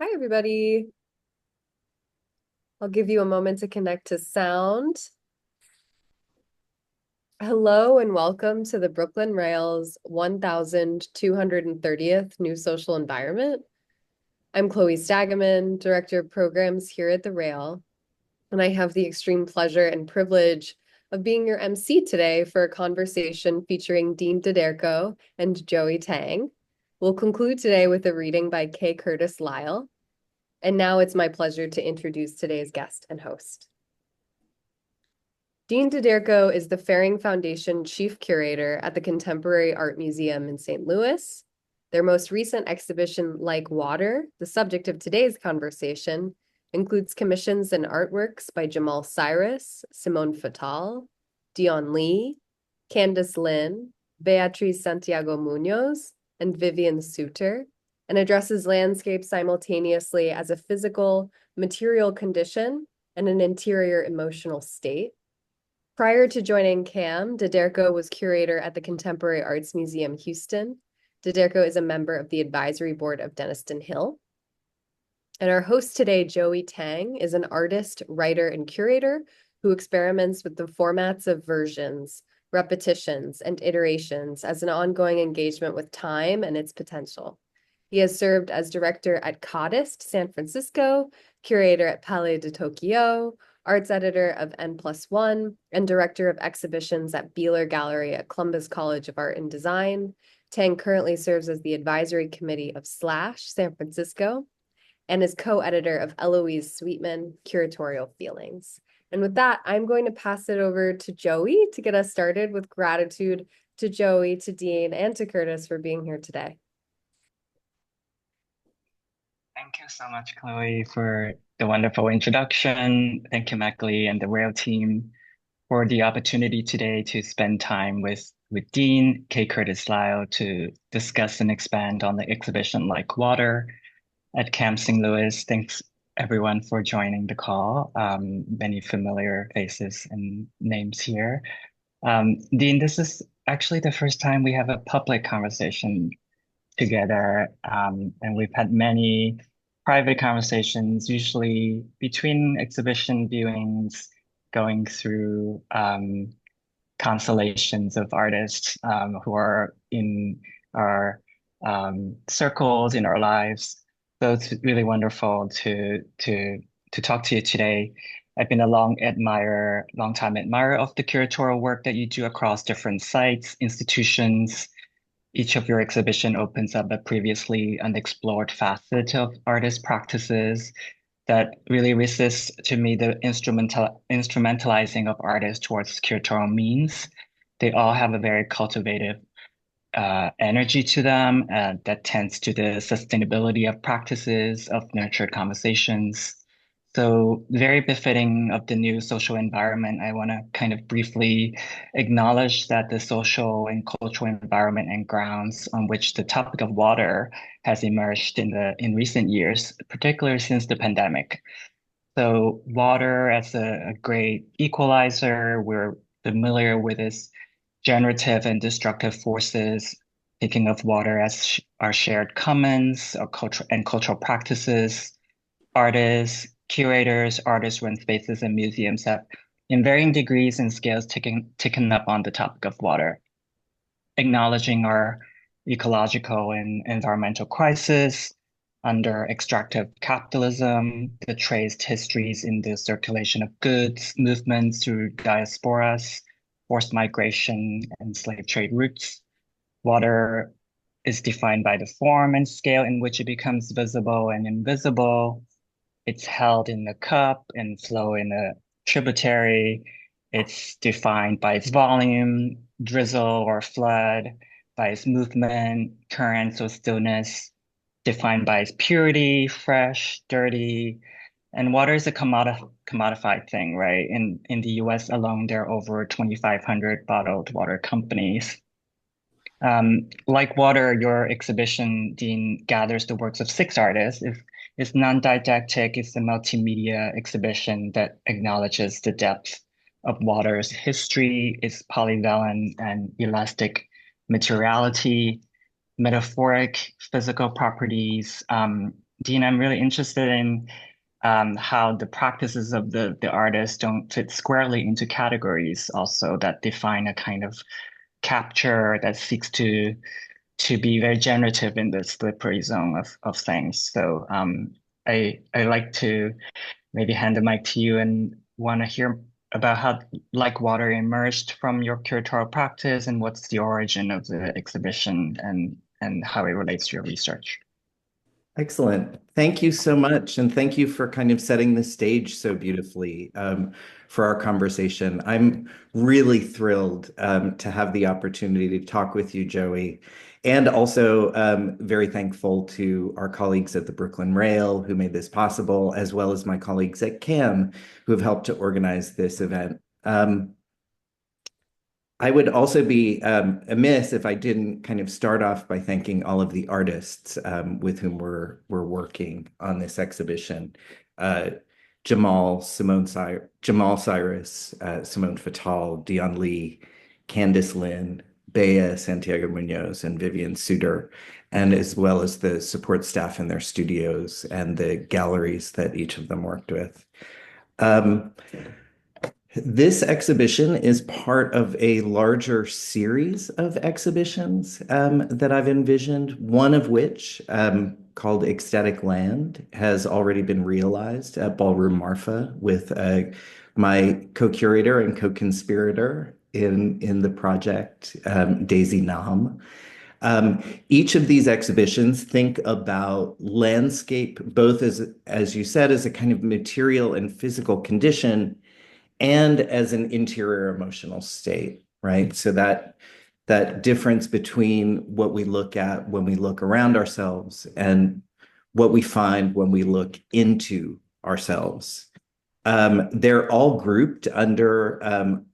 Hi, everybody. I'll give you a moment to connect to sound. Hello and welcome to the Brooklyn Rail's 1230th New Social Environment. I'm Chloe Stagaman, Director of Programs here at the Rail, and I have the extreme pleasure and privilege of being your MC today for a conversation featuring Dean Daderko and Jo-ey Tang. We'll conclude today with a reading by K. Curtis Lyle. And now it's my pleasure to introduce today's guest and host. Dean Daderko is the Ferring Foundation Chief Curator at the Contemporary Art Museum in St. Louis. Their most recent exhibition, Like Water, the subject of today's conversation, includes commissions and artworks by Jamal Cyrus, Simone Fattal, Dionne Lee, Candice Lin, Beatriz Santiago Muñoz, and Vivian Suter, and addresses landscape simultaneously as a physical, material condition and an interior emotional state. Prior to joining CAM, Daderko was curator at the Contemporary Arts Museum, Houston. Daderko is a member of the advisory board of Denniston Hill. And our host today, Jo-ey Tang, is an artist, writer, and curator who experiments with the formats of versions, repetitions, and iterations as an ongoing engagement with time and its potential. He has served as director at Codist, San Francisco, curator at Palais de Tokyo, arts editor of N+1, and director of exhibitions at Beeler Gallery at Columbus College of Art and Design. Tang currently serves as the advisory committee of Slash San Francisco and is co-editor of Eloise Sweetman, Curatorial Feelings. And with that, I'm going to pass it over to Jo-ey to get us started, with gratitude to Jo-ey, to Dean, and to Curtis for being here today. Thank you so much, Chloe, for the wonderful introduction. Thank you, Mackley and the Rail team for the opportunity today to spend time with Dean K. Curtis Lyle to discuss and expand on the exhibition Like Water at Camp St. Louis. Thanks everyone for joining the call. Many familiar faces and names here. Dean, this is actually the first time we have a public conversation together. And we've had many private conversations, usually between exhibition viewings, going through constellations of artists who are in our circles, in our lives. So it's really wonderful to talk to you today. I've been a long time admirer of the curatorial work that you do across different sites, institutions. Each of your exhibition opens up a previously unexplored facet of artist practices that really resists, to me, the instrumentalizing of artists towards curatorial means. They all have a very cultivative energy to them that tends to the sustainability of practices, of nurtured conversations. So very befitting of the new social environment, I want to kind of briefly acknowledge that the social and cultural environment and grounds on which the topic of water has emerged in recent years, particularly since the pandemic. So water as a great equalizer, we're familiar with its generative and destructive forces, thinking of water as our shared commons, our culture and cultural practices. Artists, curators, artist-run spaces, and museums have, in varying degrees and scales, taken up on the topic of water, acknowledging our ecological and environmental crisis under extractive capitalism, the traced histories in the circulation of goods, movements through diasporas, forced migration, and slave trade routes. Water is defined by the form and scale in which it becomes visible and invisible. It's held in a cup and flow in a tributary. It's defined by its volume, drizzle or flood, by its movement, currents or stillness, defined by its purity, fresh, dirty. And water is a commodified thing, right? In the US alone, there are over 2,500 bottled water companies. Like Water, your exhibition, Dean, gathers the works of six artists. It's non-didactic, it's a multimedia exhibition that acknowledges the depth of water's history, its polyvalent and elastic materiality, metaphoric physical properties, Dean, I'm really interested in how the practices of the artist don't fit squarely into categories also that define a kind of capture that seeks to be very generative in the slippery zone of things. So I like to maybe hand the mic to you and want to hear about how Like Water emerged from your curatorial practice and what's the origin of the exhibition and how it relates to your research. Excellent. Thank you so much. And thank you for kind of setting the stage so beautifully for our conversation. I'm really thrilled to have the opportunity to talk with you, Jo-ey, and also very thankful to our colleagues at the Brooklyn Rail who made this possible, as well as my colleagues at CAM who have helped to organize this event. I would also be amiss if I didn't kind of start off by thanking all of the artists with whom we're working on this exhibition. Uh, Jamal Cyrus, Simone Fattal, Dionne Lee, Candice Lin, Beatriz Santiago Muñoz, and Vivian Suter, and as well as the support staff in their studios and the galleries that each of them worked with. Um, this exhibition is part of a larger series of exhibitions that I've envisioned, one of which, called Ecstatic Land, has already been realized at Ballroom Marfa with my co-curator and co-conspirator in the project, Daisy Nam. Each of these exhibitions think about landscape, both as you said, as a kind of material and physical condition, and as an interior emotional state, right? So that difference between what we look at when we look around ourselves and what we find when we look into ourselves. They're all grouped under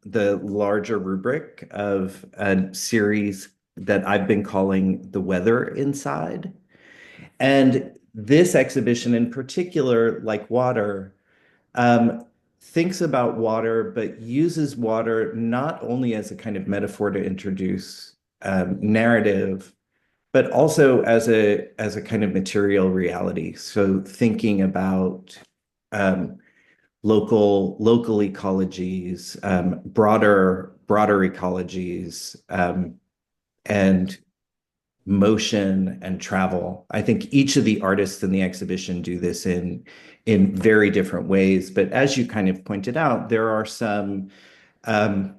the larger rubric of a series that I've been calling The Weather Inside. And this exhibition in particular, Like Water, um, thinks about water, but uses water not only as a kind of metaphor to introduce narrative, but also as a kind of material reality. So thinking about um, local ecologies, broader ecologies, and motion and travel. I think each of the artists in the exhibition do this in very different ways. But as you kind of pointed out, there are some um,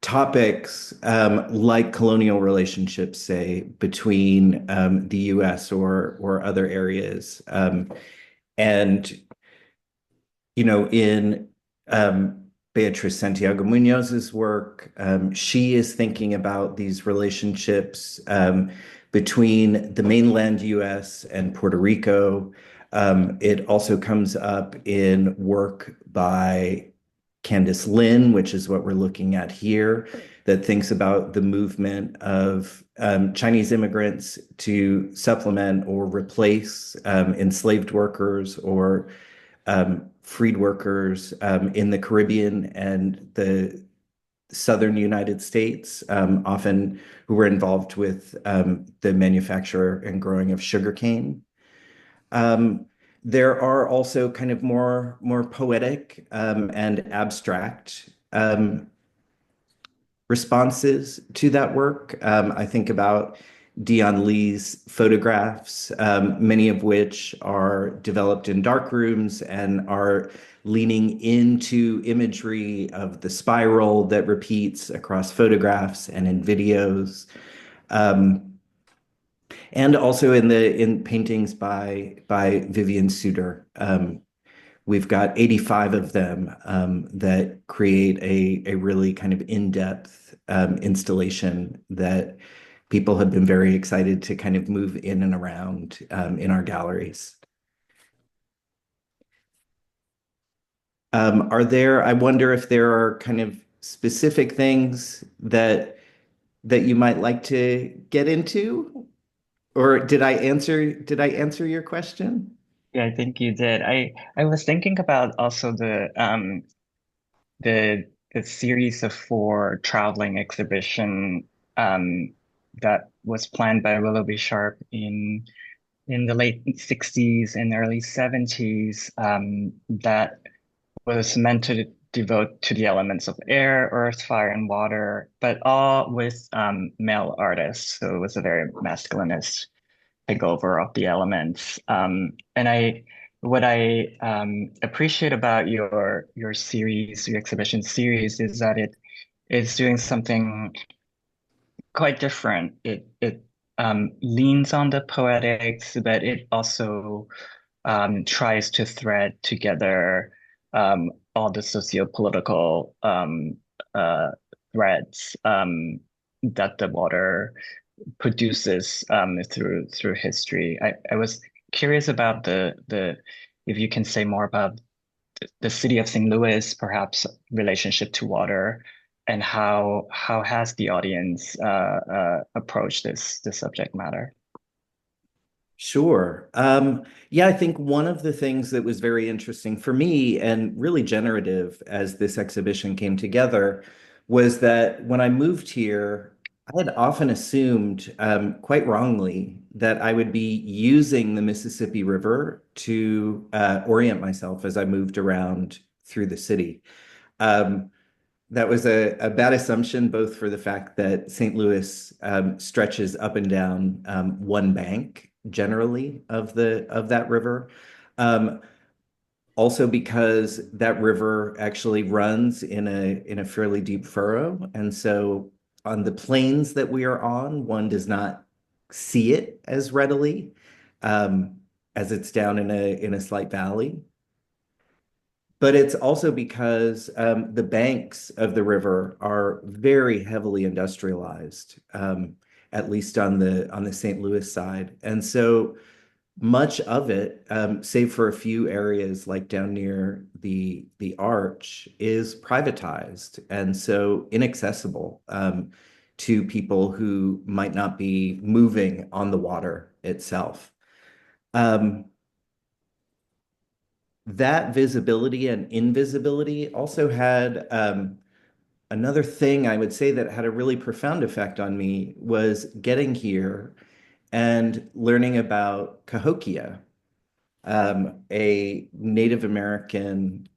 topics like colonial relationships, say, between the U.S. or other areas, and in Beatriz Santiago Muñoz's work, she is thinking about these relationships between the mainland US and Puerto Rico. It also comes up in work by Candice Lin, which is what we're looking at here, that thinks about the movement of Chinese immigrants to supplement or replace enslaved workers or freed workers in the Caribbean and the southern United States, often who were involved with the manufacture and growing of sugarcane. Um, there are also kind of more poetic and abstract responses to that work. I think about Dionne Lee's photographs, many of which are developed in dark rooms and are leaning into imagery of the spiral that repeats across photographs and in videos. And also in paintings by Vivian Suter. We've got 85 of them that create a really kind of in-depth installation that people have been very excited to kind of move in and around in our galleries. I wonder if there are kind of specific things that you might like to get into, or did I answer your question? Yeah, I think you did. I was thinking about also the series of four traveling exhibition that was planned by Willoughby Sharp in in the late 60s and early 70s that was meant to devote to the elements of air, earth, fire, and water, but all with male artists. So it was a very masculinist takeover of the elements. What I appreciate about your series, your exhibition series, is that it is doing something quite different. It leans on the poetics, but it also tries to thread together all the sociopolitical uh, threads that the water produces through history. I was curious about the if you can say more about the city of St. Louis, perhaps relationship to water, and how has the audience approached this subject matter? Sure. Yeah, I think one of the things that was very interesting for me and really generative as this exhibition came together was that when I moved here, I had often assumed, quite wrongly, that I would be using the Mississippi River to orient myself as I moved around through the city. Um, that was a bad assumption, both for the fact that St. Louis stretches up and down one bank generally of that river. Um, Also because that river actually runs in a fairly deep furrow. And so on the plains that we are on, one does not see it as readily um, as it's down in a slight valley. But it's also because the banks of the river are very heavily industrialized, at least on the St. Louis side. And so much of it, save for a few areas like down near the arch, is privatized and so inaccessible to people who might not be moving on the water itself. Um, that visibility and invisibility also had another thing I would say that had a really profound effect on me was getting here and learning about Cahokia, a Native American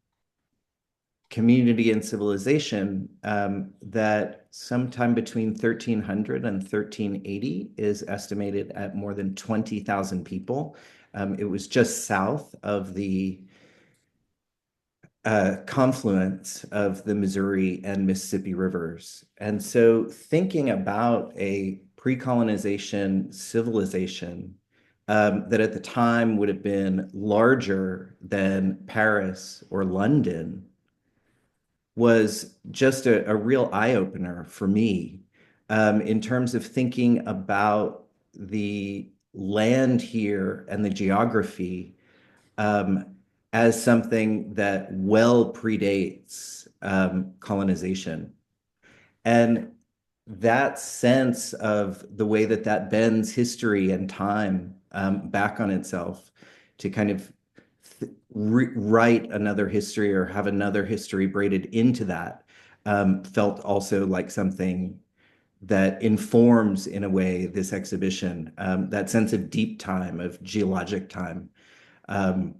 community and civilization that sometime between 1300 and 1380 is estimated at more than 20,000 people. It was just south of the confluence of the Missouri and Mississippi rivers. And so thinking about a pre-colonization civilization that at the time would have been larger than Paris or London was just a real eye-opener for me in terms of thinking about the land here and the geography um, as something that well predates colonization. And that sense of the way that that bends history and time back on itself to kind of write another history or have another history braided into that felt also like something that informs in a way this exhibition, that sense of deep time, of geologic time. Um,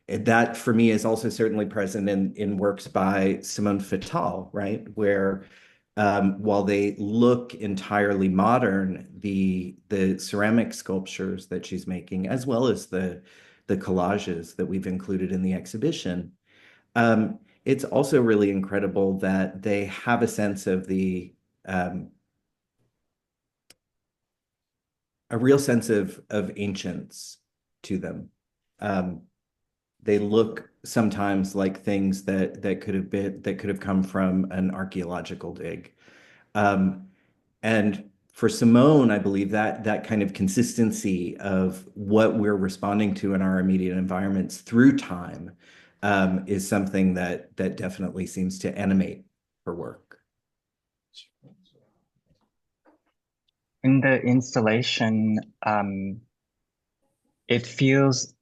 that for me is also certainly present in works by Simone Fattal, right? Where while they look entirely modern, the ceramic sculptures that she's making, as well as the collages that we've included in the exhibition, it's also really incredible that they have a sense of a real sense of ancients to them. Um, they look sometimes like things that could have come from an archaeological dig. Um, and for Simone, I believe that that kind of consistency of what we're responding to in our immediate environments through time is something that definitely seems to animate her work. In the installation, it feels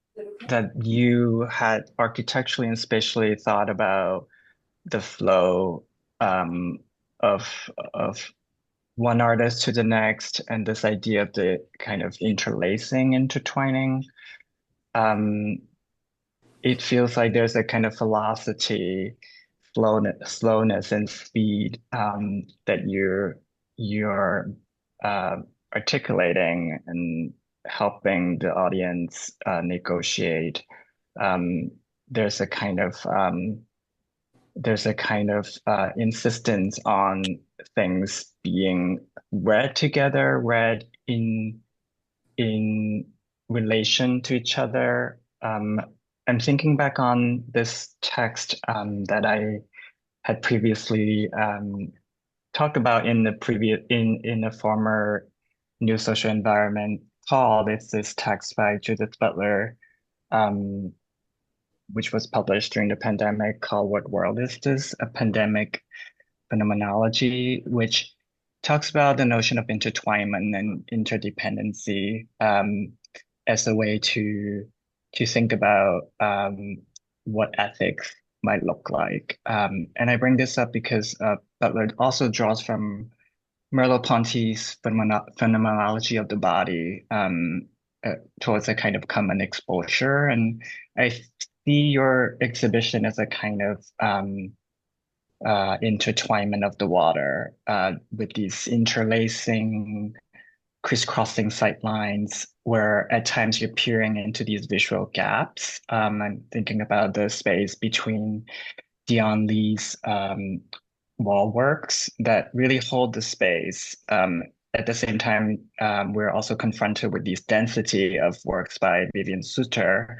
that you had architecturally and spatially thought about the flow um, of one artist to the next, and this idea of the kind of interlacing, intertwining. Um, it feels like there's a kind of velocity, slowness and speed that you're uh, articulating and helping the audience negotiate. Um, there's a kind of insistence on things being read together, read in relation to each other. I'm thinking back on this text that I had previously talked about in the previous in a former New Social Environment called. It's this text by Judith Butler, um, which was published during the pandemic, called "What World Is This? A Pandemic Phenomenology," which talks about the notion of intertwinement and interdependency as a way to think about what ethics might look like. And I bring this up because Butler also draws from Merleau-Ponty's phenomenology of the body towards a kind of common exposure. And I see your exhibition as a kind of intertwinement of the water with these interlacing, crisscrossing sight lines where at times you're peering into these visual gaps. I'm thinking about the space between Dionne Lee's wall works that really hold the space. At the same time, we're also confronted with this density of works by Vivian Suter.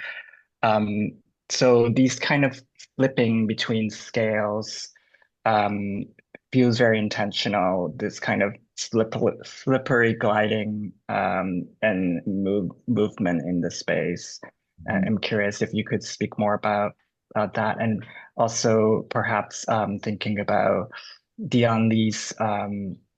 Um, so these kind of flipping between scales um, feels very intentional. This kind of slippery gliding and movement in the space. I'm curious if you could speak more about that, and also perhaps thinking about Dionne Lee's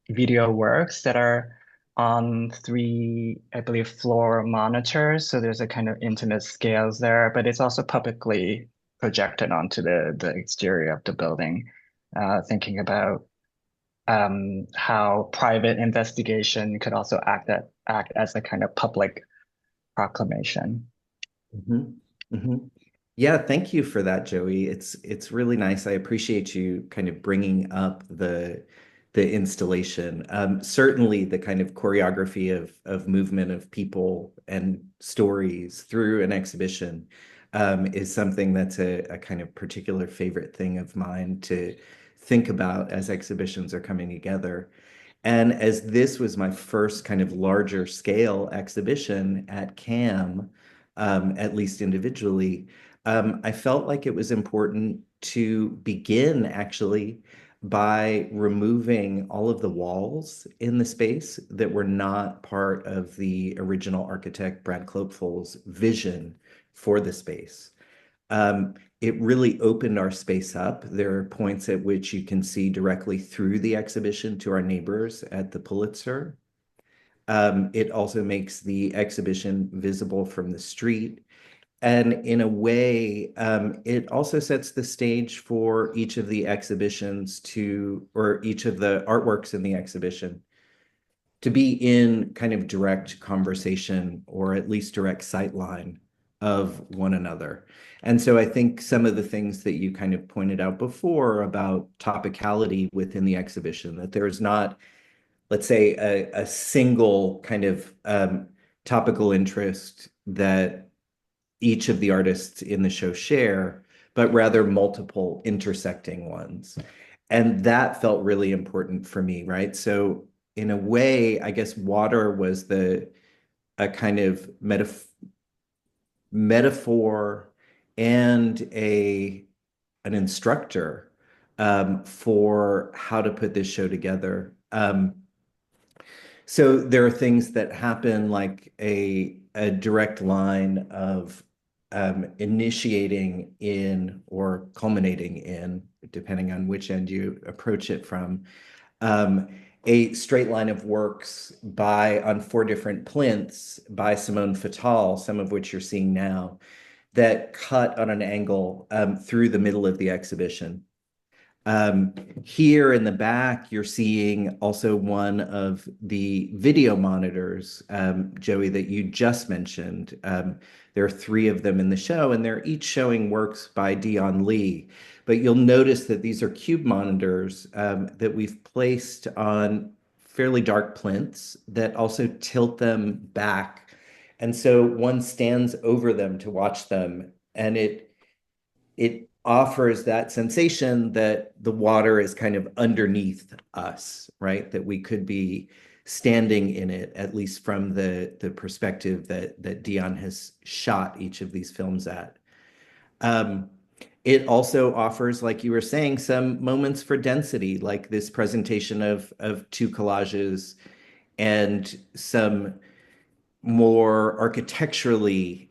video works that are on three, I believe, floor monitors. So there's a kind of intimate scales there, but it's also publicly projected onto the exterior of the building. Thinking about how private investigation could also act as a kind of public proclamation. Mhm. Mhm. Yeah, thank you for that, Joey. It's really nice. I appreciate you kind of bringing up the installation. Certainly, the kind of choreography of movement of people and stories through an exhibition is something that's a kind of particular favorite thing of mine to think about as exhibitions are coming together. And as this was my first kind of larger scale exhibition at CAM, at least individually, I felt like it was important to begin actually by removing all of the walls in the space that were not part of the original architect Brad Klopfel's vision for the space. It really opened our space up. There are points at which you can see directly through the exhibition to our neighbors at the Pulitzer. It also makes the exhibition visible from the street. And in a way, it also sets the stage for each of the exhibitions or each of the artworks in the exhibition to be in kind of direct conversation or at least direct sightline of one another. And so I think some of the things that you kind of pointed out before about topicality within the exhibition, that there's not, let's say, a single kind of topical interest that each of the artists in the show share, but rather multiple intersecting ones. And that felt really important for me, right? So in a way, I guess water was a kind of metaphor and an instructor for how to put this show together. So there are things that happen like a direct line of initiating in or culminating in, depending on which end you approach it from, um, a straight line of works on four different plinths by Simone Fattal, some of which you're seeing now, that cut on an angle through the middle of the exhibition. Here in the back, you're seeing also one of the video monitors, Jo-ey, that you just mentioned. There are three of them in the show, and they're each showing works by Dionne Lee. But you'll notice that these are cube monitors that we've placed on fairly dark plinths that also tilt them back. And so one stands over them to watch them, and it offers that sensation that the water is kind of underneath us, right? That we could be standing in it, at least from the perspective that Dionne has shot each of these films at. It also offers, like you were saying, some moments for density, like this presentation of two collages and some more architecturally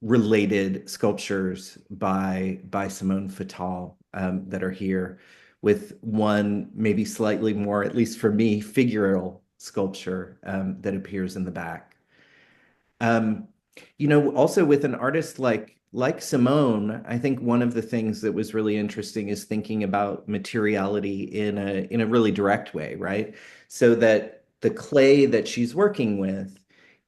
related sculptures by Simone Fattal that are here, with one maybe slightly more, at least for me, figural sculpture that appears in the back. Also with an artist like Simone, I think one of the things that was really interesting is thinking about materiality in a really direct way, right? So that the clay that she's working with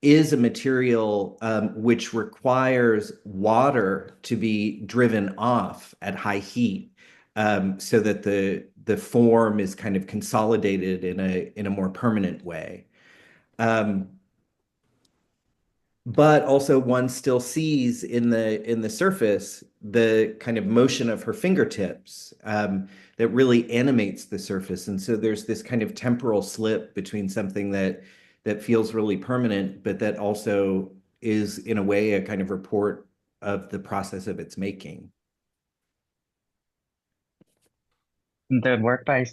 is a material which requires water to be driven off at high heat, so that the form is kind of consolidated in a more permanent way. But also one still sees in the surface the kind of motion of her fingertips that really animates the surface. And so there's this kind of temporal slip between something that feels really permanent, but that also is in a way a kind of report of the process of its making. The work by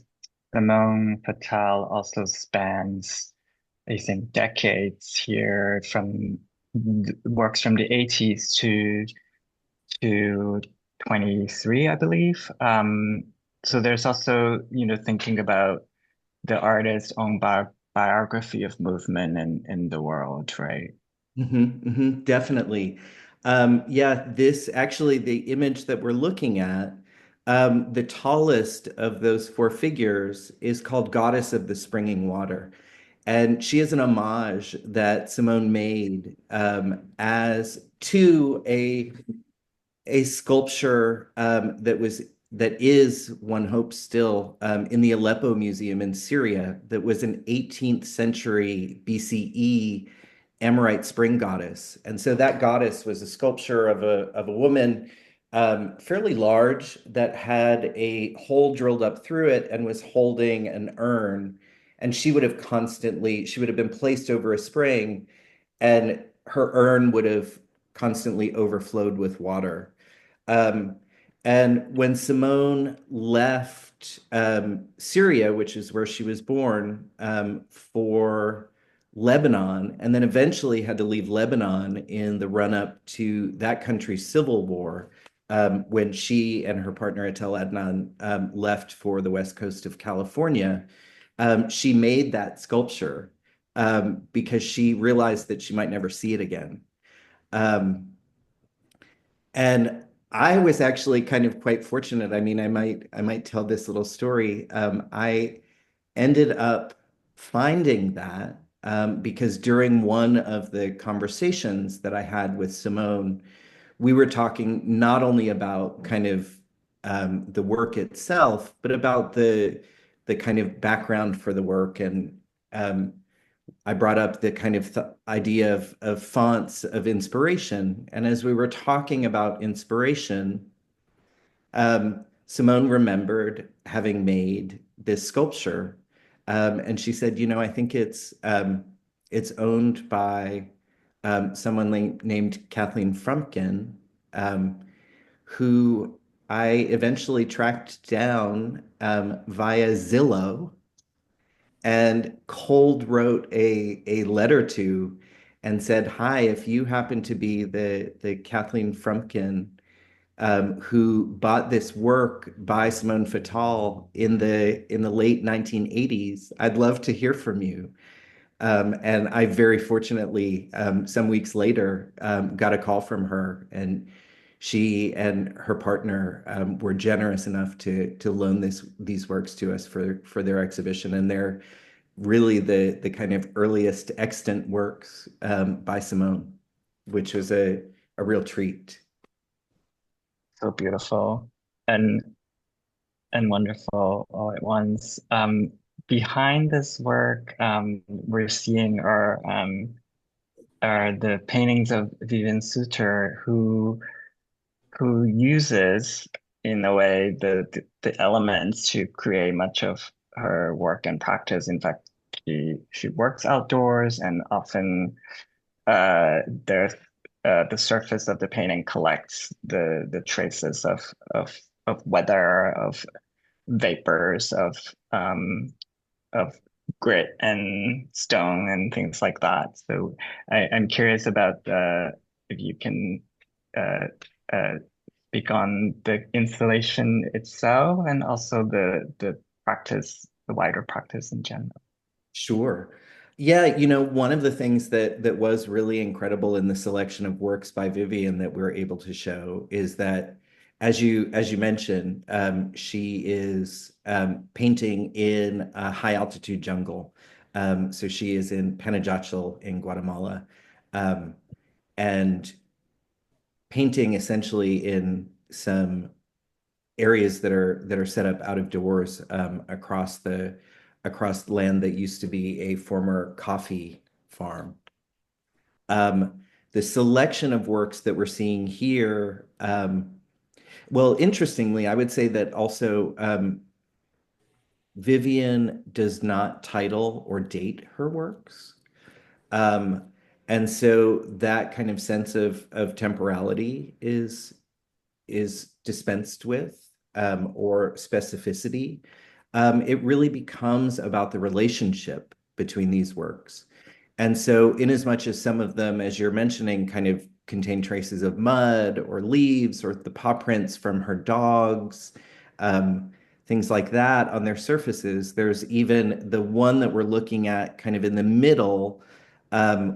Simone Fattal also spans, I think, decades here, from works from the 80s to 23, I believe. So there's also, thinking about the artist's own biography of movement in the world, right? Definitely. Yeah, this actually, the image that we're looking at, the tallest of those four figures is called Goddess of the Springing Water. And she is an homage that Simone made as to a sculpture that is, one hopes still, in the Aleppo Museum in Syria, that was an 18th century BCE Amorite spring goddess. And so that goddess was a sculpture of a woman fairly large, that had a hole drilled up through it and was holding an urn. And she would have been placed over a spring, and her urn would have constantly overflowed with water. Um, and when Simone left Syria, which is where she was born, for Lebanon, and then eventually had to leave Lebanon in the run-up to that country's civil war, when she and her partner Etel Adnan left for the west coast of California, she made that sculpture because she realized that she might never see it again. And I was actually kind of quite fortunate. I mean, I might tell this little story. I ended up finding that because during one of the conversations that I had with Simone, we were talking not only about kind of the work itself, but about the kind of background for the work. And I brought up the kind of idea of fonts of inspiration. And as we were talking about inspiration, Simone remembered having made this sculpture. And she said, I think it's owned by someone named Kathleen Frumpkin, who I eventually tracked down via Zillow, and cold wrote a letter to, and said, "Hi, if you happen to be the Kathleen Frumpkin who bought this work by Simone Fattal in the late 1980s, I'd love to hear from you." And I very fortunately, some weeks later, got a call from her, and she and her partner were generous enough to loan these works to us for their exhibition, and they're really the kind of earliest extant works by Simone, which was a real treat. So beautiful and wonderful all at once. Behind this work, we're seeing are the paintings of Vivian Suter, who uses in a way the elements to create much of her work and practice. In fact, she works outdoors, and often there's the surface of the painting collects the traces of weather, of vapors, of grit and stone and things like that. So I'm curious about if you can uh, uh, speak on the installation itself and also the practice, the wider practice in general. Sure. Yeah, one of the things that was really incredible in the selection of works by Vivian that we're able to show is that, as you mentioned, she is painting in a high altitude jungle. So she is in Panajachel in Guatemala, and painting essentially in some areas that are set up out of doors across land that used to be a former coffee farm. The selection of works that we're seeing here, well, interestingly, I would say that also Vivian does not title or date her works. Um, and so that kind of sense of temporality is dispensed with, or specificity. It really becomes about the relationship between these works. And so, in as much as some of them, as you're mentioning, kind of contain traces of mud or leaves or the paw prints from her dogs, um, things like that on their surfaces, there's even the one that we're looking at kind of in the middle,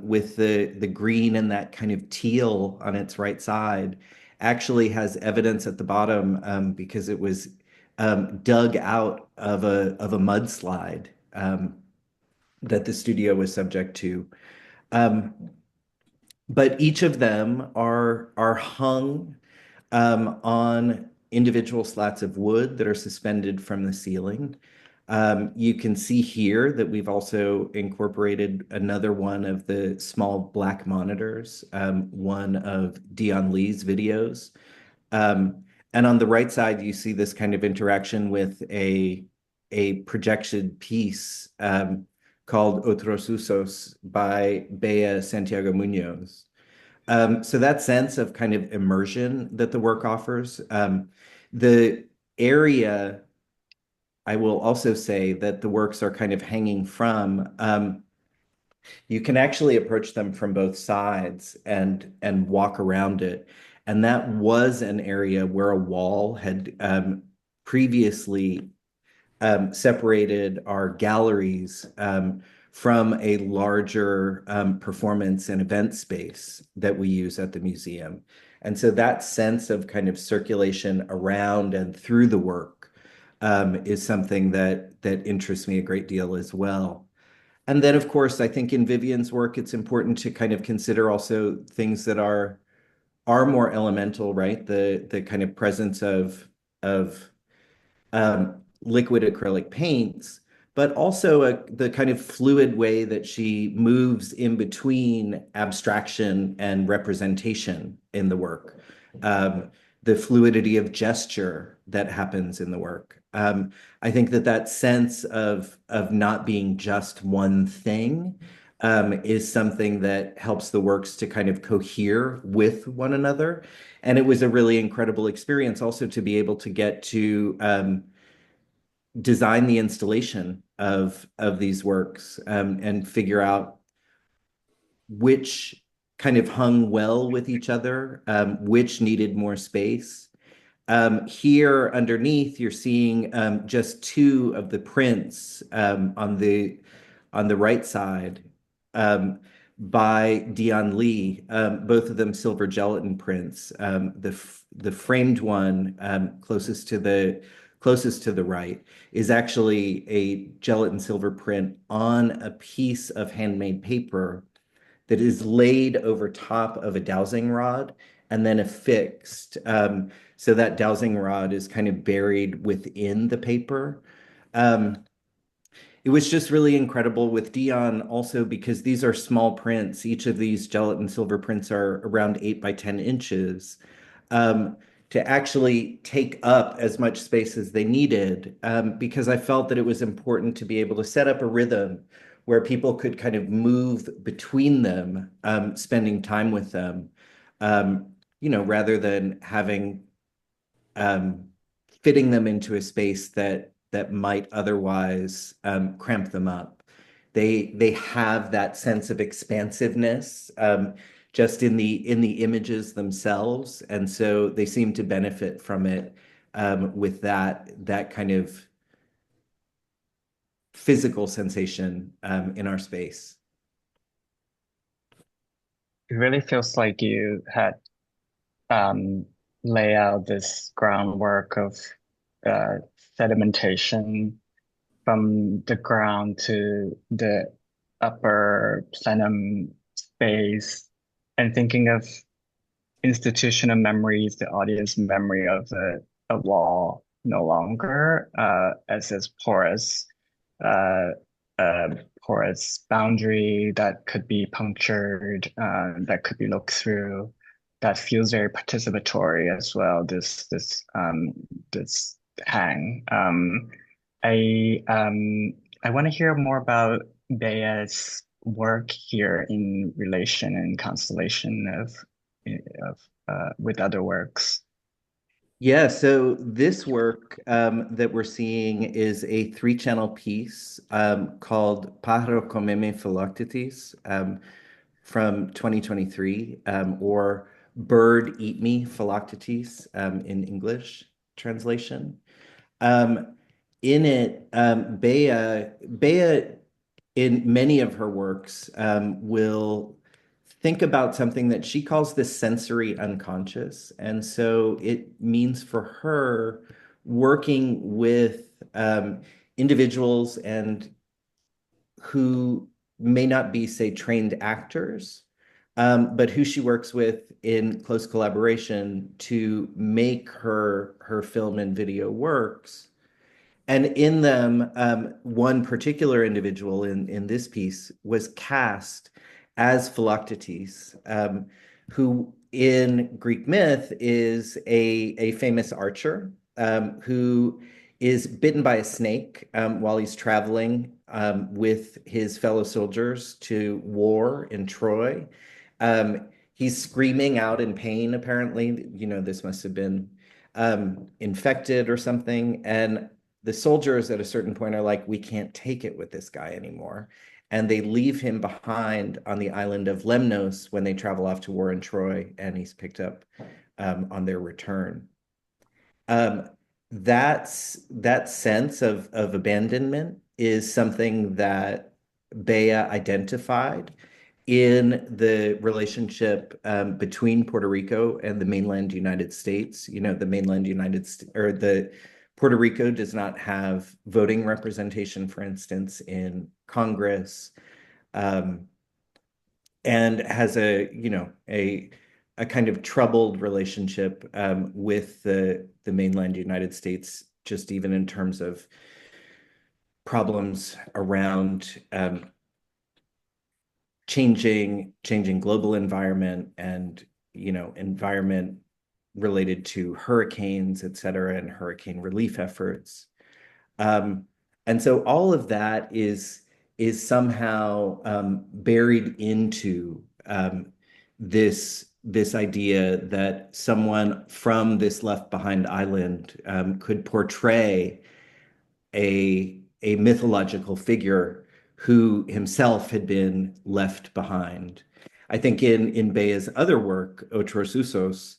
with the green and that kind of teal on its right side, actually has evidence at the bottom, because it was dug out of a mudslide that the studio was subject to. Um, but each of them are hung on individual slats of wood that are suspended from the ceiling. You can see here that we've also incorporated another one of the small black monitors, one of Dionne Lee's videos. Um, and on the right side, you see this kind of interaction with a projection piece called Otros Usos by Beatriz Santiago Muñoz. So that sense of kind of immersion that the work offers, the area, I will also say that the works are kind of hanging from. You can actually approach them from both sides and walk around it. And that was an area where a wall had previously separated our galleries from a larger performance and event space that we use at the museum. And so that sense of kind of circulation around and through the work is something that interests me a great deal as well. And then, of course, I think in Vivian's work, it's important to kind of consider also things that are more elemental, right? The kind of presence of liquid acrylic paints, but also the kind of fluid way that she moves in between abstraction and representation in the work. The fluidity of gesture that happens in the work. I think that sense of not being just one thing is something that helps the works to kind of cohere with one another. And it was a really incredible experience also to be able to get to design the installation of these works, and figure out which kind of hung well with each other, which needed more space. Here underneath, you're seeing just two of the prints on the right side. by Dionne Lee, both of them silver gelatin prints. The framed one closest to the right is actually a gelatin silver print on a piece of handmade paper that is laid over top of a dowsing rod and then affixed. So that dowsing rod is kind of buried within the paper. It was just really incredible with Dionne also because these are small prints. Each of these gelatin silver prints are around 8 by 10 inches. To actually take up as much space as they needed, because I felt that it was important to be able to set up a rhythm where people could kind of move between them, spending time with them, rather than having fitting them into a space that might otherwise cramp them up. They have that sense of expansiveness just in the images themselves, and so they seem to benefit from it with that kind of physical sensation in our space. It really feels like you had lay out this groundwork of sedimentation from the ground to the upper plenum space, and thinking of institutional memories, the audience memory of a wall no longer as this uh, porous boundary that could be punctured, that could be looked through, that feels very participatory as well. This hang. I want to hear more about Bea's work here in relation and constellation of with other works. Yeah, so this work that we're seeing is a 3-channel piece called Pájaro Comeme Philoctetes from 2023, or Bird Eat Me Philoctetes in English translation. In it, Bea, in many of her works, will think about something that she calls the sensory unconscious. And so it means for her working with individuals and who may not be, say, trained actors, but who she works with in close collaboration to make her film and video works. And in them, one particular individual in this piece was cast as Philoctetes, who in Greek myth is a famous archer who is bitten by a snake while he's traveling with his fellow soldiers to war in Troy. He's screaming out in pain, apparently. This must have been infected or something. And the soldiers at a certain point are like, we can't take it with this guy anymore. And they leave him behind on the island of Lemnos when they travel off to war in Troy, and he's picked up on their return. That sense of abandonment is something that Bea identified in the relationship between Puerto Rico and the mainland United States. The mainland United States, or the Puerto Rico does not have voting representation, for instance, in Congress, and has a kind of troubled relationship with the mainland United States, just even in terms of problems around changing global environment and environment related to hurricanes, et cetera, and hurricane relief efforts. And so all of that is somehow buried into this idea that someone from this left behind island could portray a mythological figure who himself had been left behind. I think in Bea's other work, Otros Usos,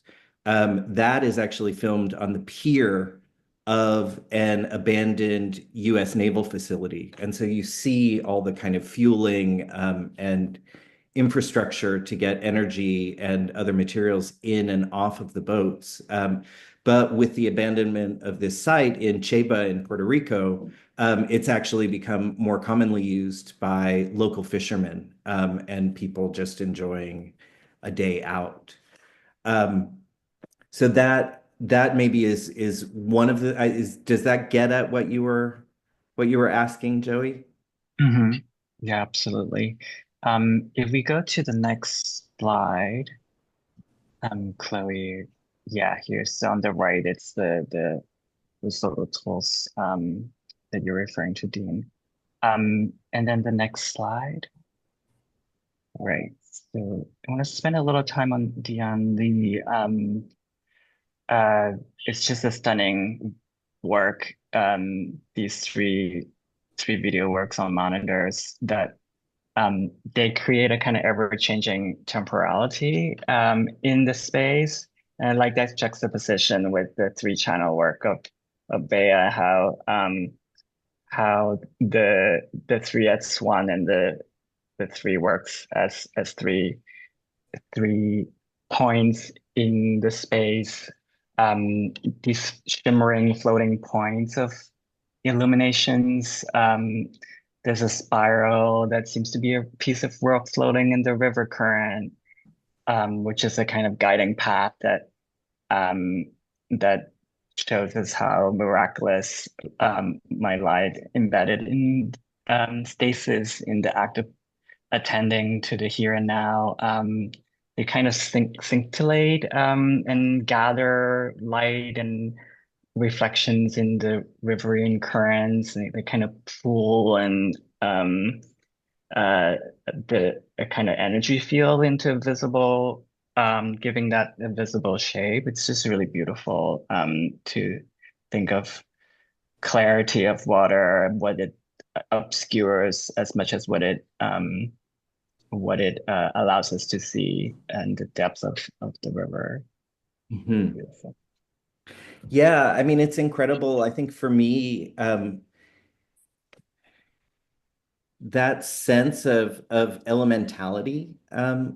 that is actually filmed on the pier of an abandoned U.S. naval facility. And so you see all the kind of fueling and infrastructure to get energy and other materials in and off of the boats. But with the abandonment of this site in Cheba in Puerto Rico, it's actually become more commonly used by local fishermen and people just enjoying a day out. So that maybe is one of the does that get at what you were asking, Joey? Hmm. Yeah, absolutely. If we go to the next slide, Chloe, yeah, here's on the right, it's the solo tools that you're referring to, Dean. And then the next slide. Right. So I want to spend a little time on Dionne Lee. Uh, it's just a stunning work. These three video works on monitors that they create a kind of ever-changing temporality in the space. And I like that juxtaposition with the three-channel work of Bea, how the 3x1 and the three works as three points in the space, these shimmering floating points of illuminations. There's a spiral that seems to be a piece of rock floating in the river current, which is a kind of guiding path um, that shows us how miraculous my light embedded in stasis in the act of attending to the here and now. They kind of scintillate and gather light and reflections in the riverine currents. And they kind of pull and uh, a kind of energy field into visible, giving that a visible shape. It's just really beautiful to think of clarity of water, what it obscures as much as what it allows us to see, and the depth of the river. Mhm. Beautiful. Yeah, I mean, it's incredible. I think for me, that sense of elementality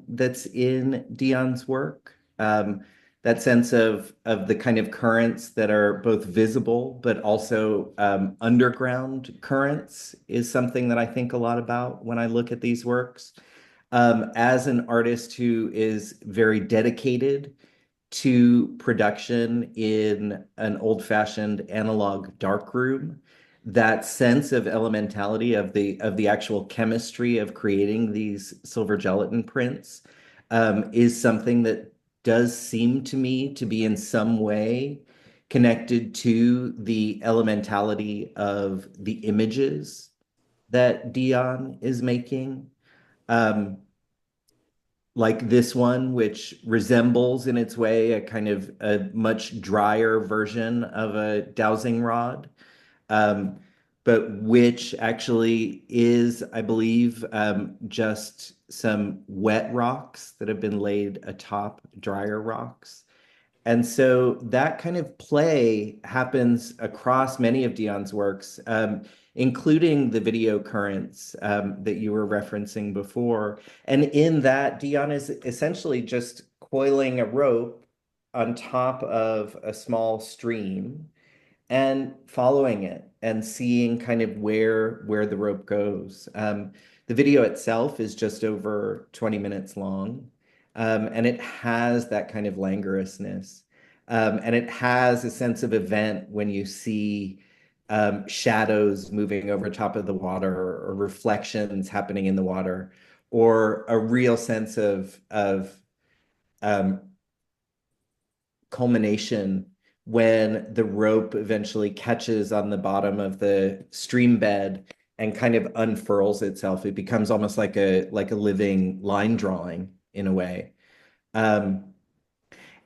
that's in Dionne's work, that sense of the kind of currents that are both visible but also underground currents is something that I think a lot about when I look at these works. As an artist who is very dedicated to production in an old-fashioned analog darkroom, that sense of elementality of the actual chemistry of creating these silver gelatin prints is something that does seem to me to be in some way connected to the elementality of the images that Dionne is making. Um, like this one, which resembles in its way a kind of a much drier version of a dowsing rod, um, but which actually is, I believe, just some wet rocks that have been laid atop drier rocks. And so that kind of play happens across many of Dionne's works, including the video currents that you were referencing before. And in that, Dionne is essentially just coiling a rope on top of a small stream and following it and seeing kind of where the rope goes. The video itself is just over 20 minutes long, and it has that kind of languorousness. And it has a sense of event when you see shadows moving over top of the water or reflections happening in the water, or a real sense of um, culmination when the rope eventually catches on the bottom of the stream bed and kind of unfurls itself. It becomes almost like a living line drawing in a way. Um,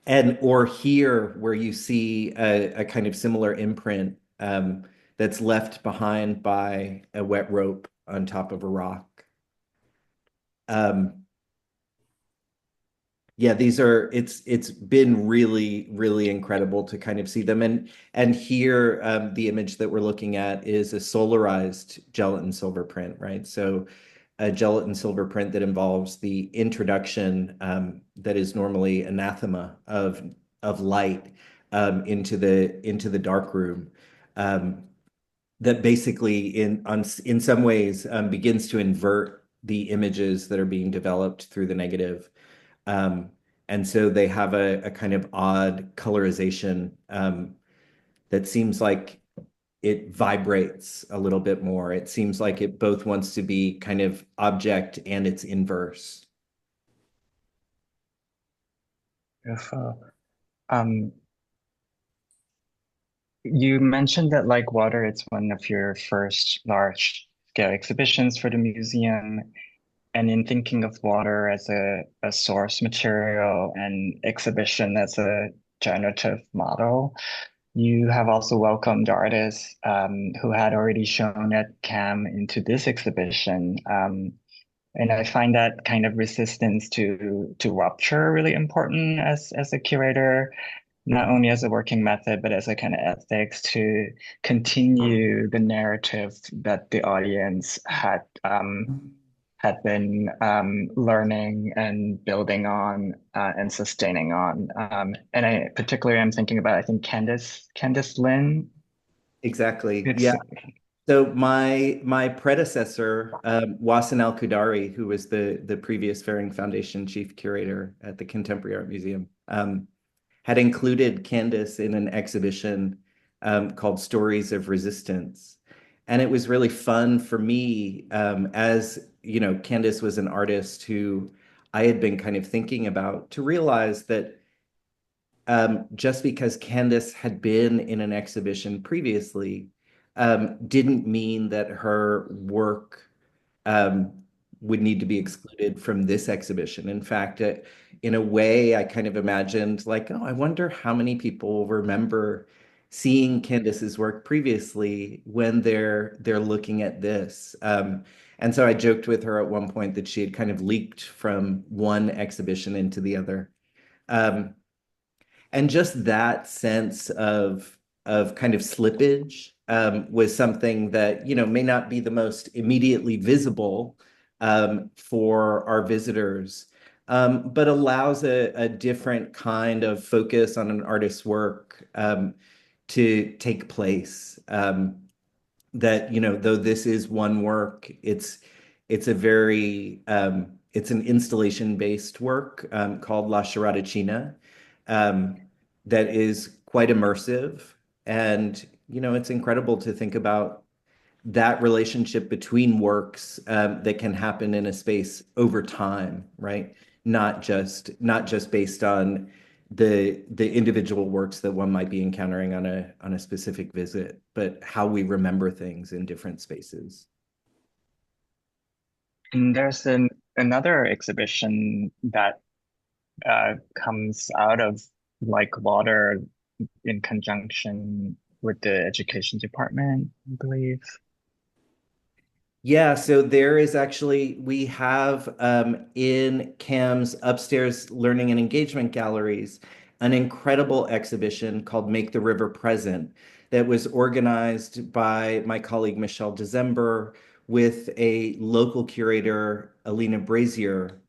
and or here where you see a kind of similar imprint that's left behind by a wet rope on top of a rock. Yeah, it's been really incredible to kind of see them. And here the image that we're looking at is a solarized gelatin silver print, right? So a gelatin silver print that involves the introduction that is normally anathema of light into the dark room. That basically in some ways begins to invert the images that are being developed through the negative. And so they have a kind of odd colorization that seems like it vibrates a little bit more. It seems like it both wants to be kind of object and its inverse. Beautiful. Um, you mentioned that Like Water, it's one of your first large scale exhibitions for the museum. And in thinking of water as a source material and exhibition as a generative model, you have also welcomed artists who had already shown at CAM into this exhibition. And I find that kind of resistance to rupture really important as a curator, not only as a working method, but as a kind of ethics to continue the narrative that the audience had been learning and building on and sustaining on. And I particularly am thinking about, I think Candice Lin. Exactly. It's Yeah. So my predecessor, Wassim El-Kudari, who was the previous Ferring Foundation Chief Curator at the Contemporary Art Museum, had included Candice in an exhibition called Stories of Resistance. And it was really fun for me, as you know, Candice was an artist who I had been kind of thinking about, to realize that just because Candice had been in an exhibition previously didn't mean that her work um, would need to be excluded from this exhibition. In fact, in a way, I kind of imagined like, oh, I wonder how many people remember seeing Candice's work previously when they're looking at this. And so I joked with her at one point that she had kind of leaked from one exhibition into the other. Um, and just that sense of kind of slippage was something that may not be the most immediately visible for our visitors, but allows a different kind of focus on an artist's work to take place. That though this is one work, it's a very it's an installation based work called La Charada China um, that is quite immersive. And, it's incredible to think about that relationship between works that can happen in a space over time, right? Not just based on the individual works that one might be encountering on a specific visit, but how we remember things in different spaces. and there's another exhibition that comes out of Like Water in conjunction with the education department, I believe. Yeah, so there is actually, we have in CAM's upstairs learning and engagement galleries an incredible exhibition called Make the River Present that was organized by my colleague Michelle December with a local curator, Alina Brazier.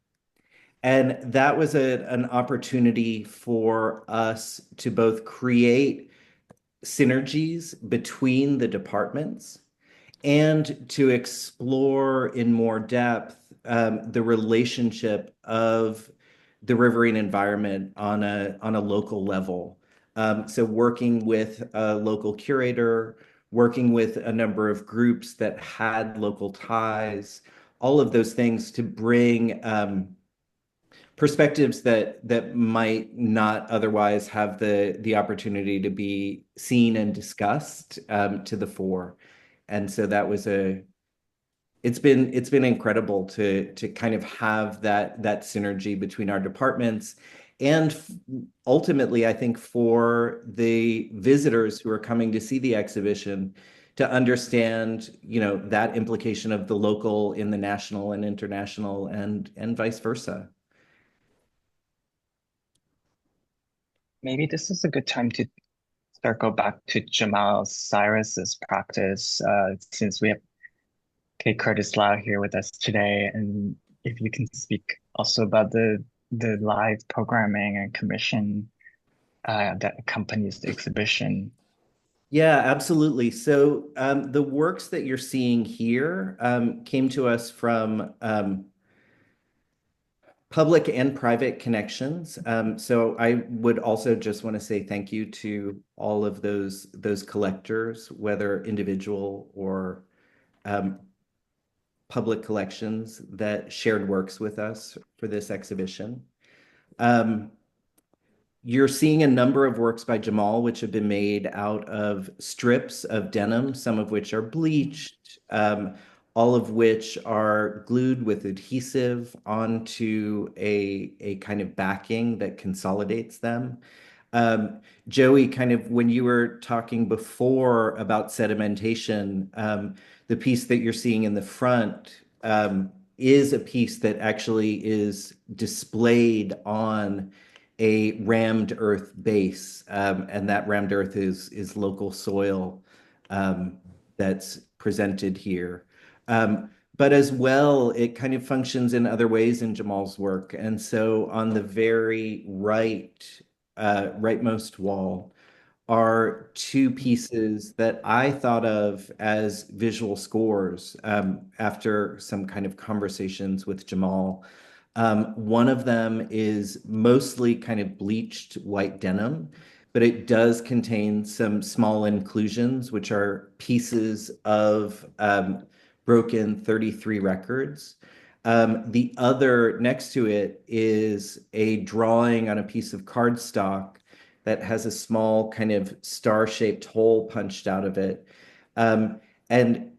And that was an opportunity for us to both create synergies between the departments and to explore in more depth the relationship of the riverine environment on a local level. So working with a local curator, working with a number of groups that had local ties, all of those things to bring perspectives that might not otherwise have the opportunity to be seen and discussed to the fore. And so that was it's been incredible to kind of have that synergy between our departments and ultimately I think for the visitors who are coming to see the exhibition to understand that implication of the local in the national and international and vice versa. Maybe this is a good time to circle back to Jamal Cyrus's practice, since we have Kay Curtis Lau here with us today, and if you can speak also about the live programming and commission that accompanies the exhibition. Yeah, absolutely. So the works that you're seeing here came to us from public and private connections. So I would also just want to say thank you to all of those collectors, whether individual or um, public collections that shared works with us for this exhibition. Um, You're seeing a number of works by Jamal, which have been made out of strips of denim, some of which are bleached, all of which are glued with adhesive onto a kind of backing that consolidates them. Jo-ey, kind of when you were talking before about sedimentation, the piece that you're seeing in the front is a piece that actually is displayed on a rammed earth base, and that rammed earth is local soil that's presented here. But as well, it kind of functions in other ways in Jamal's work. And so on the very rightmost wall are two pieces that I thought of as visual scores after some kind of conversations with Jamal. One of them is mostly kind of bleached white denim, but it does contain some small inclusions, which are pieces of broken 33 records. The other next to it is a drawing on a piece of cardstock that has a small kind of star-shaped hole punched out of it. And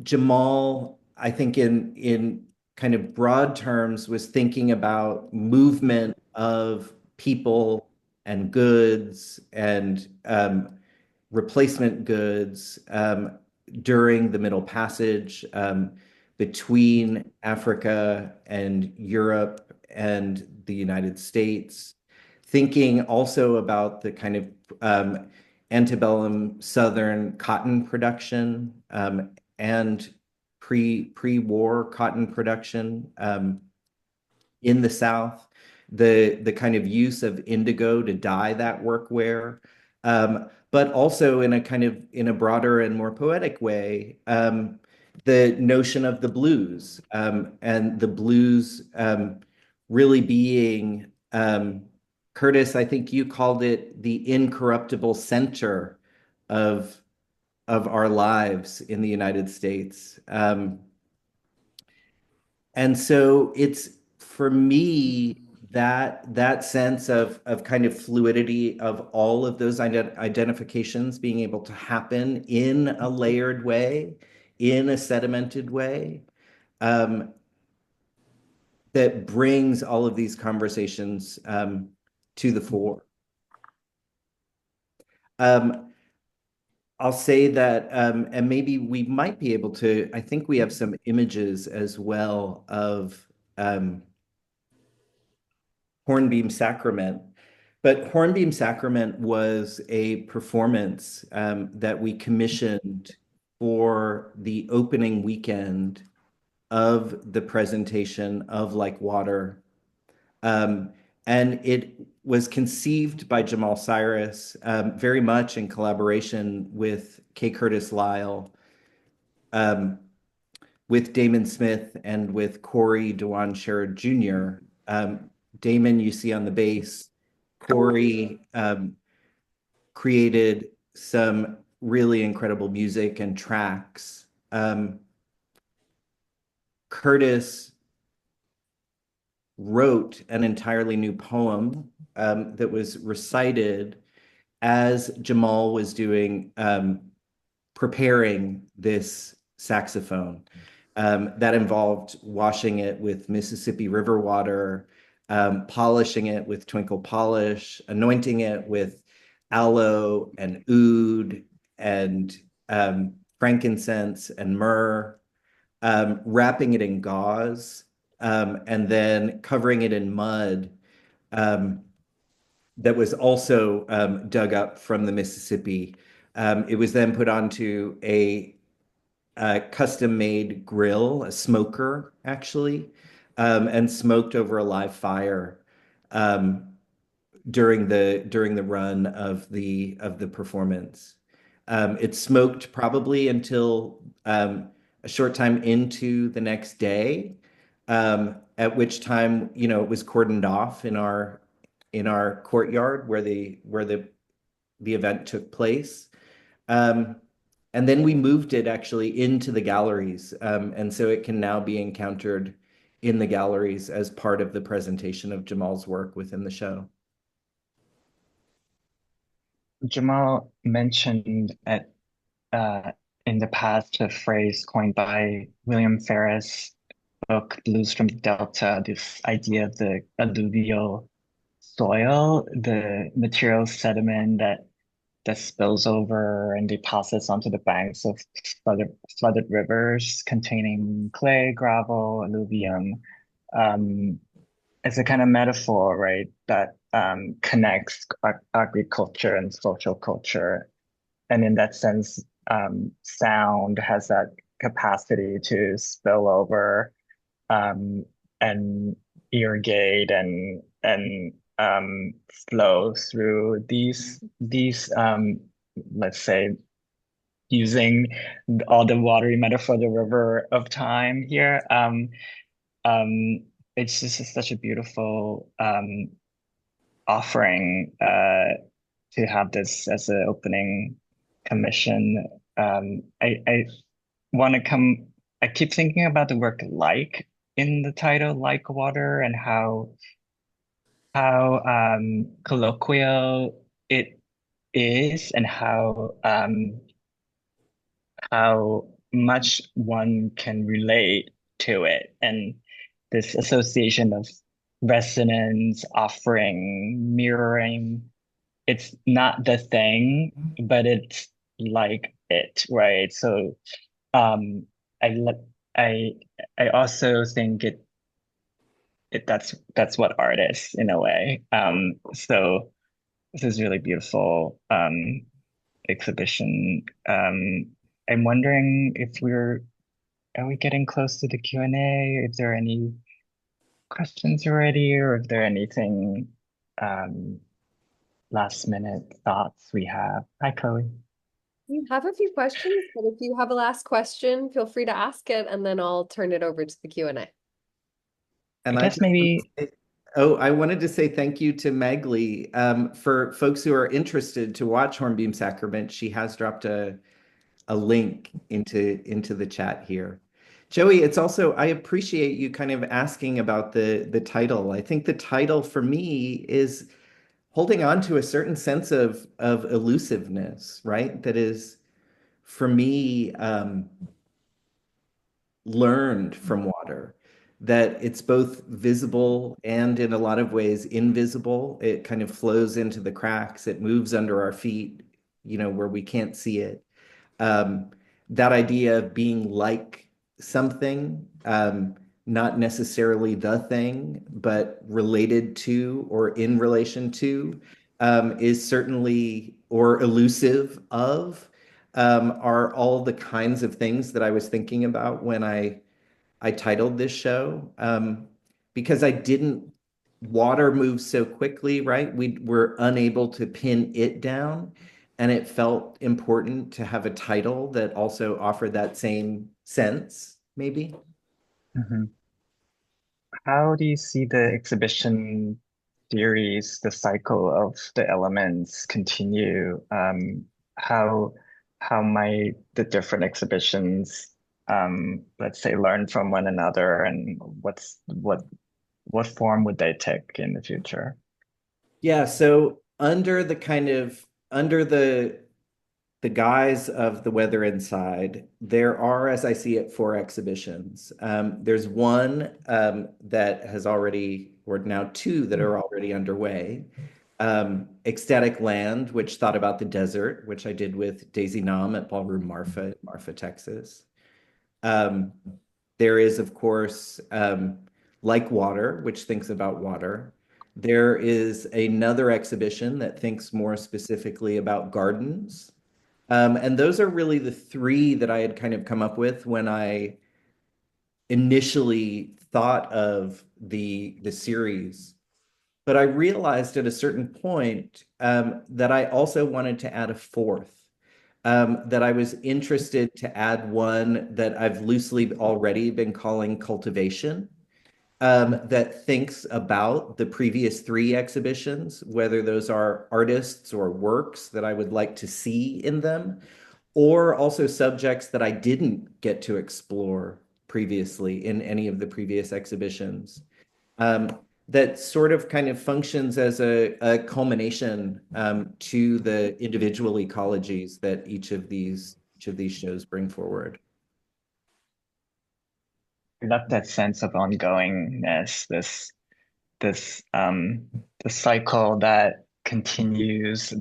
Jamal, I think in kind of broad terms, was thinking about movement of people and goods and replacement goods during the Middle Passage between Africa and Europe and the United States, thinking also about the kind of antebellum Southern cotton production and pre-war cotton production in the South, the kind of use of indigo to dye that workwear, but also in a kind of in a broader and more poetic way, the notion of the blues and the blues really being Curtis, I think you called it the incorruptible center of our lives in the United States. And so it's for me that sense of kind of fluidity of all of those identifications being able to happen in a layered way, in a sedimented way, that brings all of these conversations to the fore. I'll say that, and maybe we might be able to, I think we have some images as well of Hornbeam Sacrament. But Hornbeam Sacrament was a performance that we commissioned for the opening weekend of the presentation of Like Water. And it was conceived by Jamal Cyrus very much in collaboration with K. Curtis Lyle, with Damon Smith, and with Corey Dewan Sherrod Jr. Damon, you see on the bass. Corey created some really incredible music and tracks. Curtis wrote an entirely new poem that was recited as Jamal was doing preparing this saxophone. That involved washing it with Mississippi River water, polishing it with twinkle polish, anointing it with aloe and oud and frankincense and myrrh, wrapping it in gauze, and then covering it in mud that was also dug up from the Mississippi. It was then put onto a custom-made grill, a smoker actually, and smoked over a live fire um, during the run of the performance. It smoked probably until a short time into the next day, at which time, it was cordoned off in our courtyard where the event took place. Um, and then we moved it actually into the galleries. And so it can now be encountered in the galleries as part of the presentation of Jamal's work within the show. Jamal mentioned in the past a phrase coined by William Ferris' book Blues from the Delta, this idea of the alluvial soil, the material sediment that spills over and deposits onto the banks of flooded rivers containing clay, gravel, alluvium. Um, it's a kind of metaphor, right, that connects agriculture and social culture. And in that sense, sound has that capacity to spill over um, and irrigate and flow through these let's say using all the watery metaphor, the river of time here. Um, it's just such a beautiful offering to have this as an opening commission. I want to come. I keep thinking about the word "like" in the title, "like water," and how colloquial it is, and how much one can relate to it, and this association of resonance, offering, mirroring. It's not the thing, but it's like it, right? So um, I le- I also think that's what art is in a way. So this is really beautiful exhibition. I'm wondering if are we getting close to the Q&A? If there are any questions already, or if there are anything last minute thoughts we have. Hi, Chloe. We have a few questions, but if you have a last question, feel free to ask it, and then I'll turn it over to the Q&A. And I I guess just want maybe, to say, I wanted to say thank you to Megli. For folks who are interested to watch Hornbeam Sacrament, she has dropped a link into the chat here. Jo-ey, it's also, I appreciate you kind of asking about the title. I think the title for me is holding on to a certain sense of elusiveness, right? That is, for me, learned from water, that it's both visible and in a lot of ways invisible. It kind of flows into the cracks, it moves under our feet, where we can't see it. Um, that idea of being like something, not necessarily the thing, but related to or in relation to, is certainly, or elusive of, are all the kinds of things that I was thinking about when I titled this show, because water moves so quickly, right? We were unable to pin it down, and it felt important to have a title that also offered that same sense, maybe. Mhm. How do you see the exhibition series, the cycle of the elements continue? How how might the different exhibitions, let's say, learn from one another, and what form would they take in the future? Yeah, so under the guise of the weather inside, there are, as I see it, four exhibitions. There's one that has already, or now two that are already underway. Ecstatic Land, which thought about the desert, which I did with Daisy Nam at Ballroom Marfa, Texas. Um, there is, of course, Like Water, which thinks about water. There is another exhibition that thinks more specifically about gardens. And those are really the three that I had kind of come up with when I initially thought of the series. But I realized at a certain point that I also wanted to add a fourth, that I was interested to add one that I've loosely already been calling cultivation, that thinks about the previous three exhibitions, whether those are artists or works that I would like to see in them, or also subjects that I didn't get to explore previously in any of the previous exhibitions. That sort of kind of functions as a culmination to the individual ecologies that each of these shows bring forward. I love that sense of ongoingness, this the cycle that continues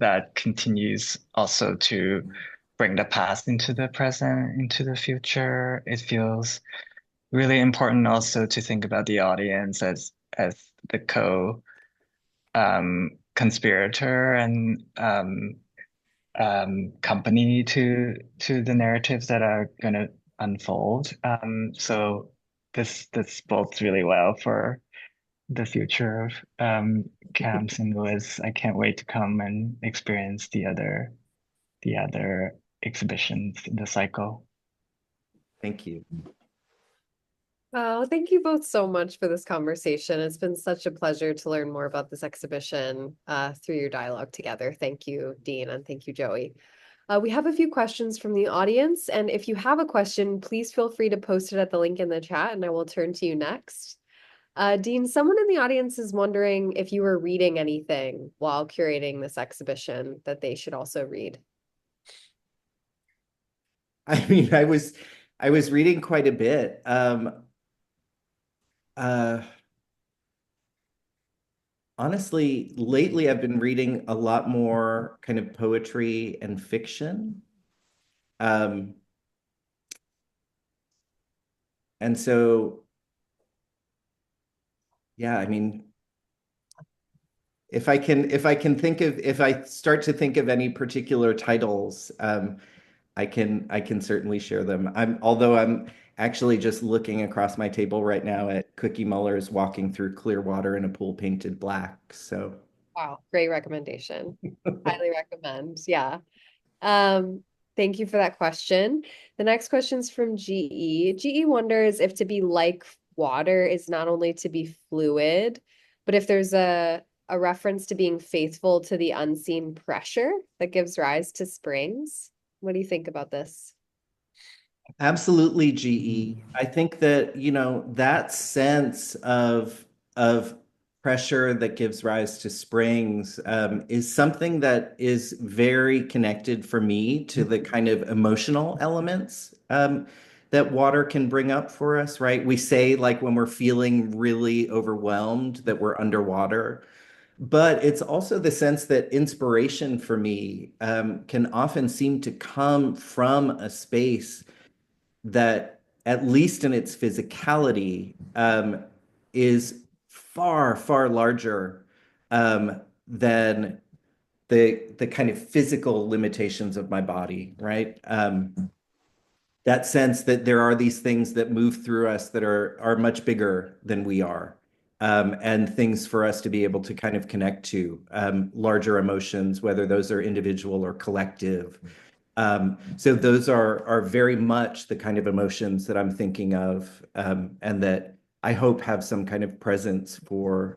also to bring the past into the present, into the future. It feels really important also to think about the audience as the conspirator and company to the narratives that are going to unfold. So this bodes really well for the future of camps in Lewis. I can't wait to come and experience the other exhibitions in the cycle. Thank you. Oh, thank you both so much for this conversation. It's been such a pleasure to learn more about this exhibition through your dialogue together. Thank you, Dean, and thank you, Jo-ey. We have a few questions from the audience, and if you have a question, please feel free to post it at the link in the chat, and I will turn to you next. Dean, someone in the audience is wondering if you were reading anything while curating this exhibition that they should also read. I mean, I was reading quite a bit. Honestly, lately I've been reading a lot more kind of poetry and fiction. And so, yeah, I mean, if I start to think of any particular titles, I can certainly share them. Although I'm actually just looking across my table right now at Cookie Muller's Walking Through Clear Water in a Pool Painted Black. So Wow, great recommendation. Highly recommend. Yeah. Um, Thank you for that question. The next question is from GE. GE wonders if to be like water is not only to be fluid, but if there's a reference to being faithful to the unseen pressure that gives rise to springs. What do you think about this? absolutely, GE. I think that, that sense of pressure that gives rise to springs is something that is very connected for me to the kind of emotional elements that water can bring up for us, right? We say like when we're feeling really overwhelmed that we're underwater. But it's also the sense that inspiration for me can often seem to come from a space that, at least in its physicality, is far, far larger than the kind of physical limitations of my body, right? That sense that there are these things that move through us that are much bigger than we are, and things for us to be able to kind of connect to, larger emotions, whether those are individual or collective. So those are very much the kind of emotions that I'm thinking of, and that I hope have some kind of presence for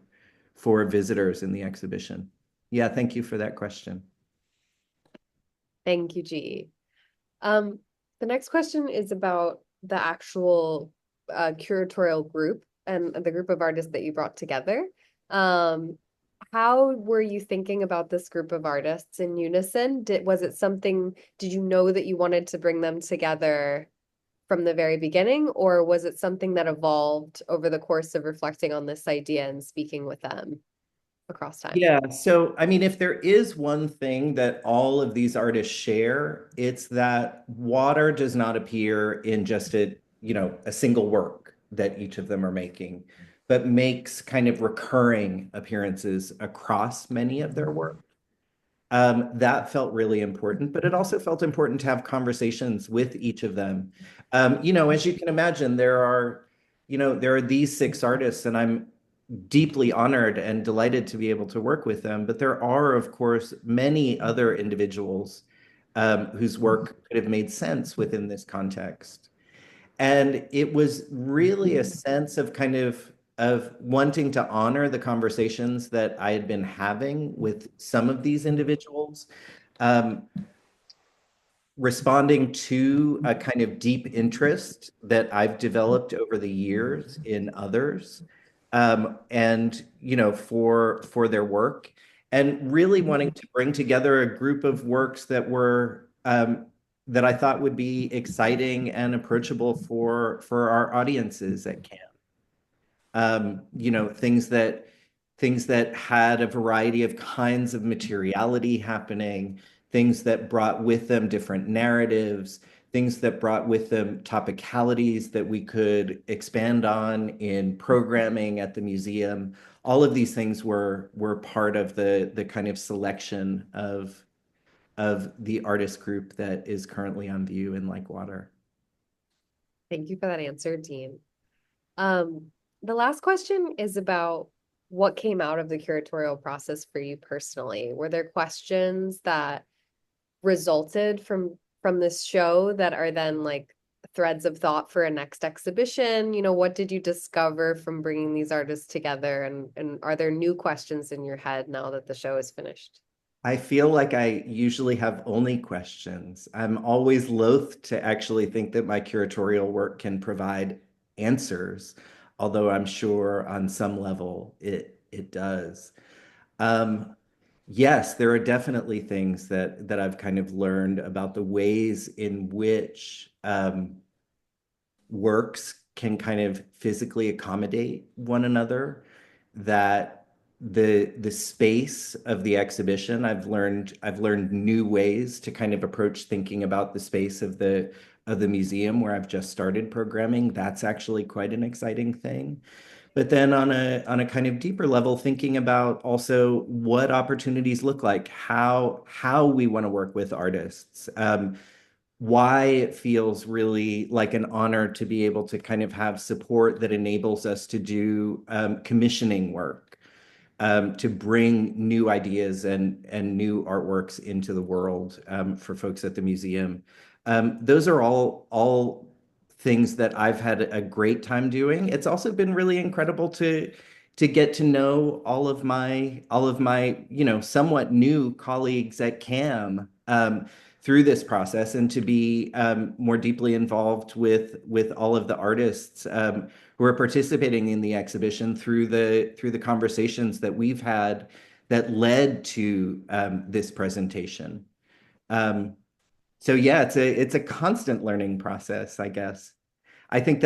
visitors in the exhibition. Yeah, thank you for that question. Thank you, GE. The next question is about the actual curatorial group and the group of artists that you brought together. How were you thinking about this group of artists in unison? Did you know that you wanted to bring them together from the very beginning, or was it something that evolved over the course of reflecting on this idea and speaking with them across time? Yeah, so I mean, if there is one thing that all of these artists share, it's that water does not appear in just a single work that each of them are making, but makes kind of recurring appearances across many of their work. That felt really important, but it also felt important to have conversations with each of them. As you can imagine, there are these 6 artists, and I'm deeply honored and delighted to be able to work with them. But there are, of course, many other individuals whose work could have made sense within this context. And it was really a sense of of wanting to honor the conversations that I had been having with some of these individuals, um, responding to a kind of deep interest that I've developed over the years in others, and for their work, and really wanting to bring together a group of works that I thought would be exciting and approachable for our audiences at camp. Things that had a variety of kinds of materiality happening, things that brought with them different narratives, things that brought with them topicalities that we could expand on in programming at the museum. All of these things were part of the kind of selection of the artist group that is currently on view in Like Water. Thank you for that answer, Dean. The last question is about what came out of the curatorial process for you personally. Were there questions that resulted from this show that are then like threads of thought for a next exhibition? What did you discover from bringing these artists together, and are there new questions in your head now that the show is finished? I feel like I usually have only questions. I'm always loath to actually think that my curatorial work can provide answers, although I'm sure on some level it does. Um, yes, there are definitely things that I've kind of learned about the ways in which works can kind of physically accommodate one another, that the space of the exhibition, I've learned new ways to kind of approach thinking about the space of the museum where I've just started programming. That's actually quite an exciting thing. But then on a kind of deeper level, thinking about also what opportunities look like, how we want to work with artists, why it feels really like an honor to be able to kind of have support that enables us to do commissioning work, to bring new ideas and new artworks into the world, for folks at the museum. Those are all things that I've had a great time doing. It's also been really incredible to get to know all of my somewhat new colleagues at CAM, through this process, and to be more deeply involved with all of the artists who are participating in the exhibition through the conversations that we've had that led to this presentation. So yeah, it's a constant learning process, I guess. I think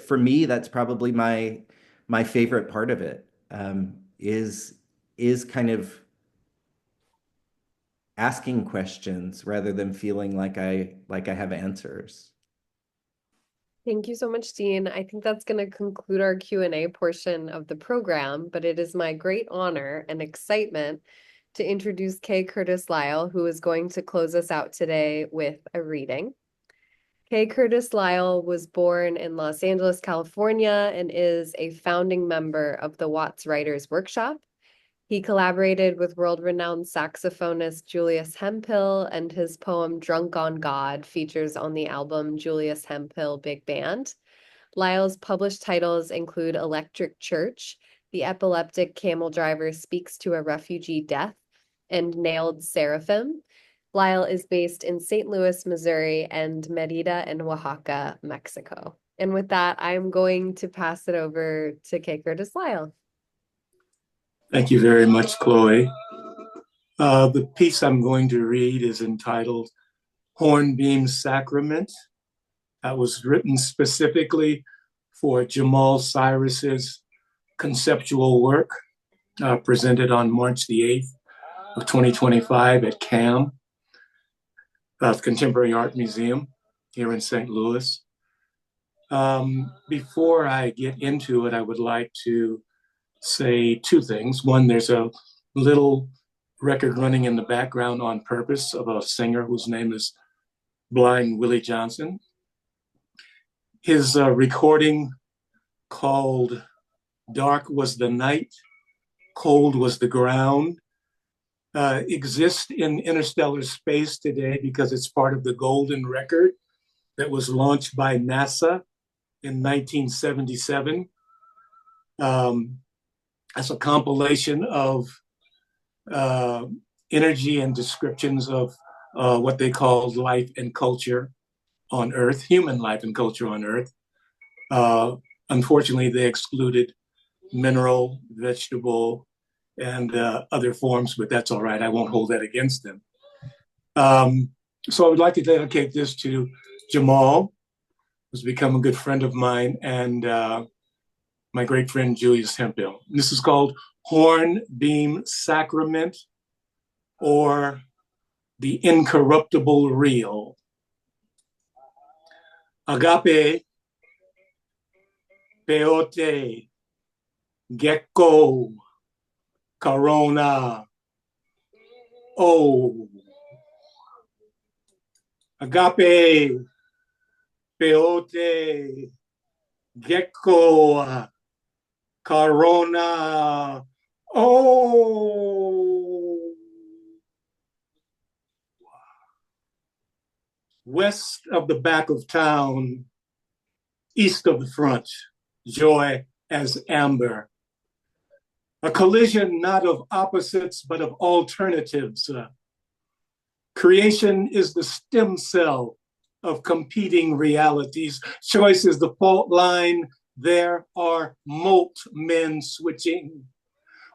for me, that's probably my favorite part of it, is kind of asking questions rather than feeling like I have answers. Thank you so much, Dean. I think that's going to conclude our Q&A portion of the program, but it is my great honor and excitement to introduce Kay Curtis Lyle, who is going to close us out today with a reading. Kay Curtis Lyle was born in Los Angeles, California, and is a founding member of the Watts Writers Workshop. He collaborated with world-renowned saxophonist Julius Hemphill, and his poem Drunk on God features on the album Julius Hemphill Big Band. Lyle's published titles include Electric Church, The Epileptic Camel Driver Speaks to a Refugee Death, and Nailed Seraphim. Lyle is based in St. Louis, Missouri, and Merida in Oaxaca, Mexico. And with that, I'm going to pass it over to Kay Curtis Lyle. Thank you very much, Chloe. The piece I'm going to read is entitled Hornbeam Sacrament. That was written specifically for Jamal Cyrus's conceptual work, presented on March the 8th of 2025 at CAM, Contemporary Art Museum here in St. Louis. Before I get into it, I would like to say two things. One, there's a little record running in the background on purpose of a singer whose name is Blind Willie Johnson. His recording called Dark Was the Night, Cold Was the Ground exists in interstellar space today because it's part of the Golden Record that was launched by NASA in 1977 as a compilation of energy and descriptions of what they called life and culture on Earth, human life and culture on Earth. Unfortunately, they excluded mineral, vegetable, and other forms, but that's all right. I won't hold that against them. So I would like to dedicate this to Jamal, who's become a good friend of mine, and my great friend Julius Hemphill. This is called Hornbeam Sacrament, or the Incorruptible Real. Agape, peyote, gecko, corona, oh. Agape, peyote, gecko, corona, oh. West of the back of town, east of the front, joy as amber. A collision not of opposites, but of alternatives. Creation is the stem cell of competing realities. Choice is the fault line. There are molt men switching.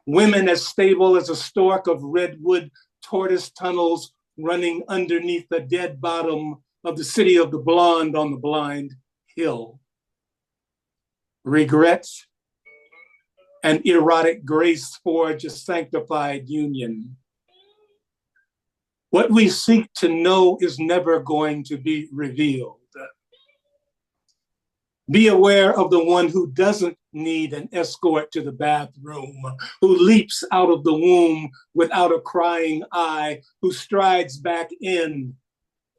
Women as stable as a stork of redwood tortoise tunnels running underneath the dead bottom of the city of the blonde on the blind hill. Regret and erotic grace forge a sanctified union. What we seek to know is never going to be revealed. Be aware of the one who doesn't need an escort to the bathroom, who leaps out of the womb without a crying eye, who strides back in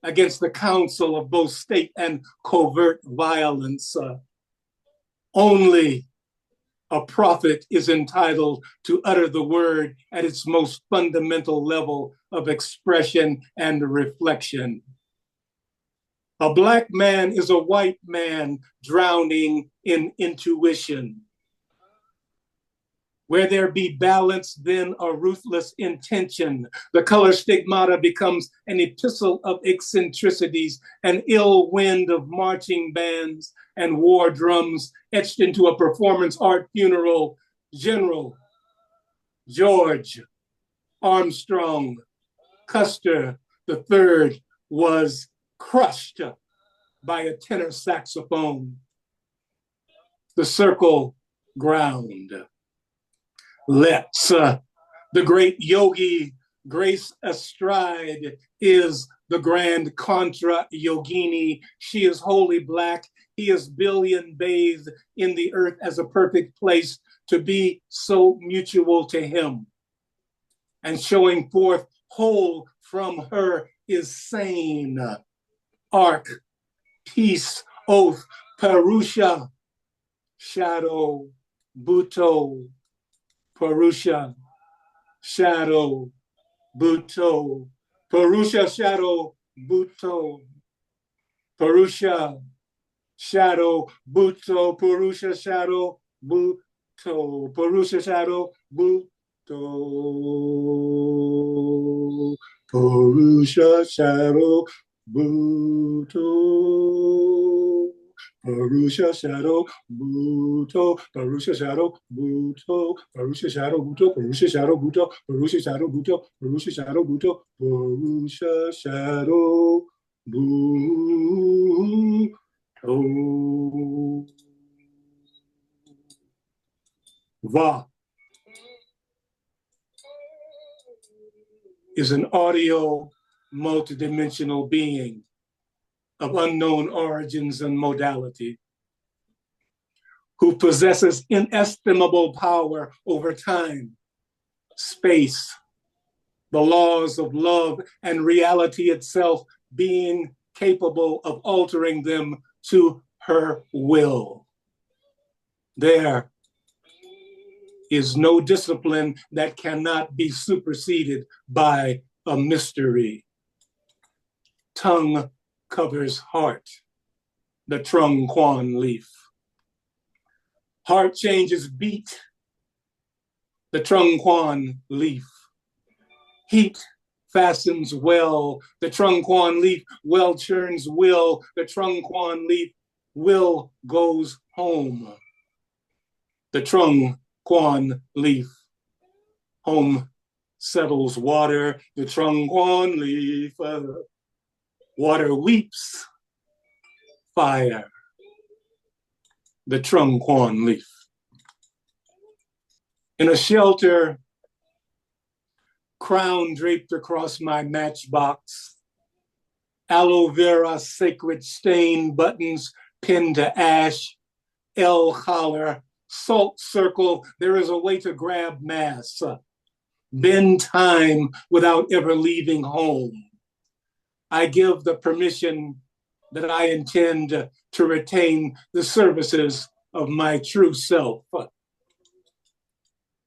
against the counsel of both state and covert violence. Only a prophet is entitled to utter the word at its most fundamental level of expression and reflection. A Black man is a white man drowning in intuition. Where there be balance, then a ruthless intention. The color stigmata becomes an epistle of eccentricities, an ill wind of marching bands and war drums etched into a performance art funeral. General George Armstrong Custer III was crushed by a tenor saxophone. The circle ground. Let's, the great yogi Grace Astride is the grand contra yogini. She is wholly Black. He is billion bathed in the earth as a perfect place to be so mutual to him. And showing forth whole from her is sane. Arc, peace, oath, Purusha, shadow, Buto, Purusha, shadow, Buto, Purusha, shadow, Buto, Purusha, shadow, Buto, Purusha, shadow, Buto, Purusha, shadow, Buto, Purusha, shadow, Buto, Purusha, shadow, Buto, Purusha, shadow, Buto, Purusha, shadow, Buto, Purusha, shadow, Buto, Purusha, shadow, Buto, Purusha, shadow, Buto, Purusha, shadow, Buto. Va is an audio multidimensional being of unknown origins and modality, who possesses inestimable power over time, space, the laws of love and reality itself being capable of altering them to her will. There is no discipline that cannot be superseded by a mystery. Tongue covers heart, the Trung Quan leaf. Heart changes beat, the Trung Quan leaf. Heat fastens well, the Trung Quan leaf. Well churns will, the Trung Quan leaf. Will goes home, the Trung Quan leaf. Home settles water, the Trung Quan leaf. Water weeps, fire, the Trung Quan leaf. In a shelter, crown draped across my matchbox, aloe vera sacred stain buttons pinned to ash, L collar, salt circle, there is a way to grab mass, bend time without ever leaving home. I give the permission that I intend to retain the services of my true self.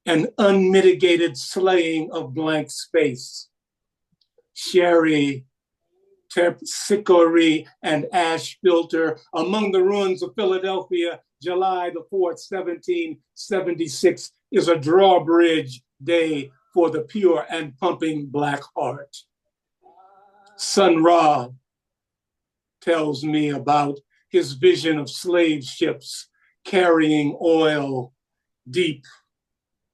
An unmitigated slaying of blank space. Sherry, terpsichore, and ash filter among the ruins of Philadelphia, July the 4th, 1776, is a drawbridge day for the pure and pumping Black heart. Sun Ra tells me about his vision of slave ships carrying oil, deep,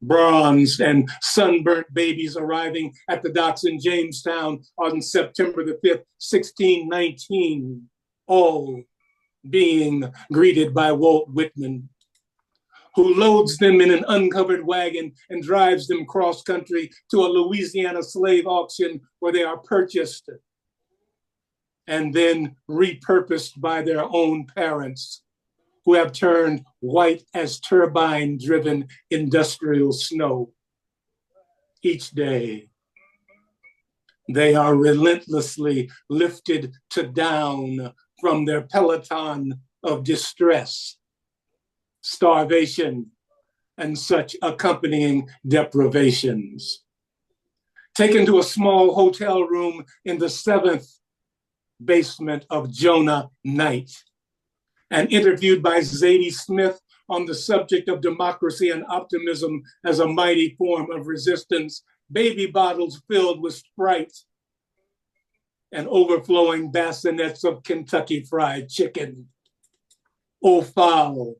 bronzed and sunburnt babies arriving at the docks in Jamestown on September the 5th, 1619, all being greeted by Walt Whitman, who loads them in an uncovered wagon and drives them cross country to a Louisiana slave auction where they are purchased and then repurposed by their own parents, who have turned white as turbine-driven industrial snow. Each day, they are relentlessly lifted to down from their peloton of distress, starvation, and such accompanying deprivations. Taken to a small hotel room in the 7th basement of Jonah Night, and interviewed by Zadie Smith on the subject of democracy and optimism as a mighty form of resistance, baby bottles filled with Sprite and overflowing bassinets of Kentucky Fried Chicken. O foul,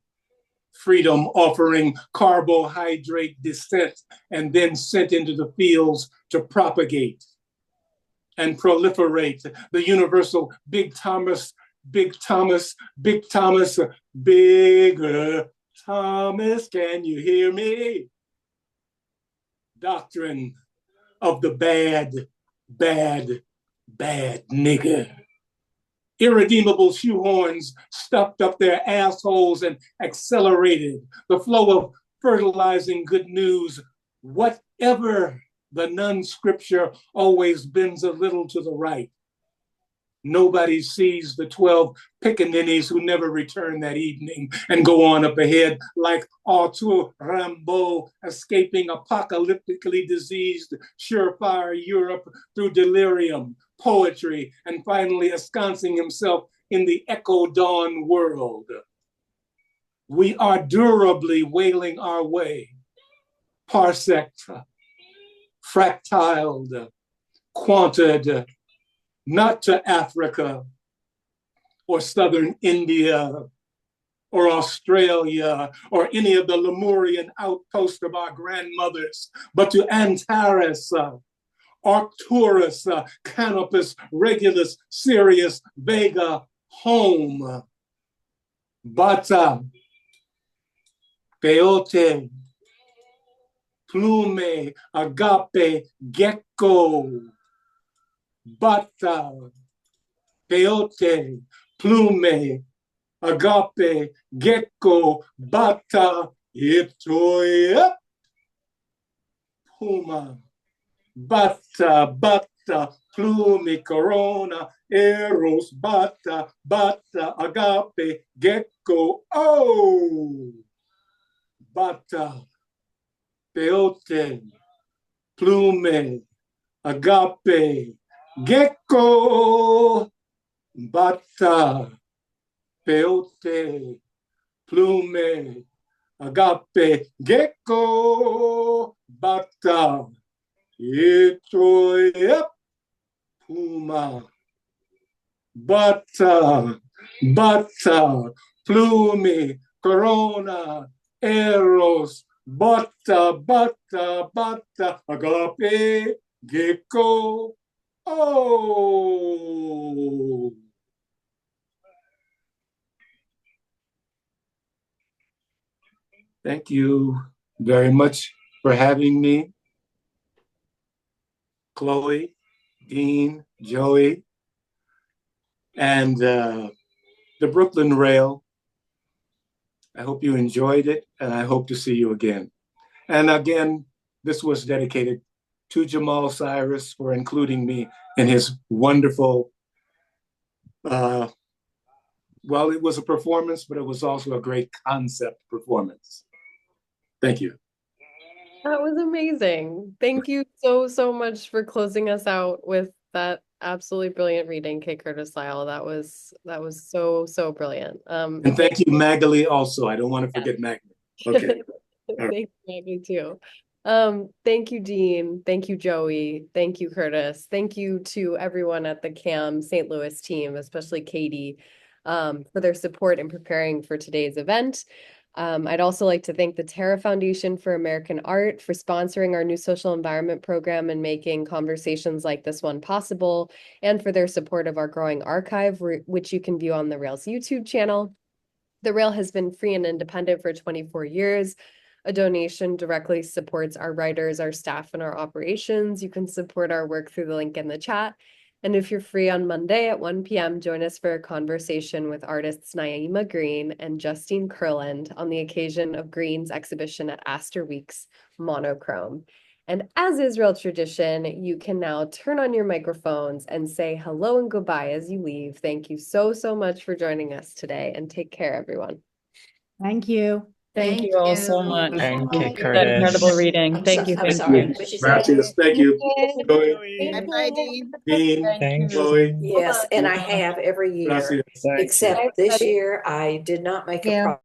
freedom offering carbohydrate descent and then sent into the fields to propagate and proliferate the universal Big Thomas, Big Thomas, Big Thomas, bigger Thomas, can you hear me? Doctrine of the bad, bad, bad nigger. Irredeemable shoehorns stuffed up their assholes and accelerated the flow of fertilizing good news. Whatever the non-scripture always bends a little to the right. Nobody sees the 12 pickaninnies who never return that evening and go on up ahead like Arthur Rimbaud, escaping apocalyptically diseased, surefire Europe through delirium, poetry, and finally ensconcing himself in the echo dawn world. We are durably wailing our way, parsect, fractiled, quanted, not to Africa or Southern India or Australia or any of the Lemurian outposts of our grandmothers, but to Antares, Arcturus, Canopus, Regulus, Sirius, Vega, home. Bata, Peyote, Plume, Agape, Gecko. Bata, Peyote, Plume, Agape, Gecko, Bata, Itoya, Puma, bata, plumi, corona, eros, bata, agape, gecko, oh, bata, peote, plume, agape, gecko, bata, peote, plume, agape, gecko, bata, itoya, puma, bata, plume, corona, eros, bata, agape, gecko, oh. Thank you very much for having me. Chloe, Dean, Jo-ey, and the Brooklyn Rail. I hope you enjoyed it, and I hope to see you again. And again, this was dedicated to Jamal Cyrus for including me in his wonderful, well, it was a performance, but it was also a great concept performance. Thank you. That was amazing. Thank you so much for closing us out with that absolutely brilliant reading, K. Curtis Lyle. That was so brilliant. And thank you, Magali, also. I don't want to forget Magali. Okay. Thank you, Maggie, too. Thank you, Dean. Thank you, Jo-ey. Thank you, Curtis. Thank you to everyone at the CAM St. Louis team, especially Katie, for their support in preparing for today's event. I'd also like to thank the Terra Foundation for American Art for sponsoring our new social environment program and making conversations like this one possible, and for their support of our growing archive, which you can view on the Rail's YouTube channel. The Rail has been free and independent for 24 years. A donation directly supports our writers, our staff, and our operations. You can support our work through the link in the chat. And if you're free on Monday at 1 p.m., join us for a conversation with artists Naima Green and Justine Kurland on the occasion of Green's exhibition at Astor Week's Monochrome. And as is Rail tradition, you can now turn on your microphones and say hello and goodbye as you leave. Thank you so much for joining us today, and take care, everyone. Thank you. Thank you all so much. Thank you, That Curtis. incredible reading. Thank you. Thank Thank you. you. Gracias. Thank you. Bye-bye, Dean. Dean, Thanks. Chloe. Yes, and I have every year, Gracias. except this year I did not make a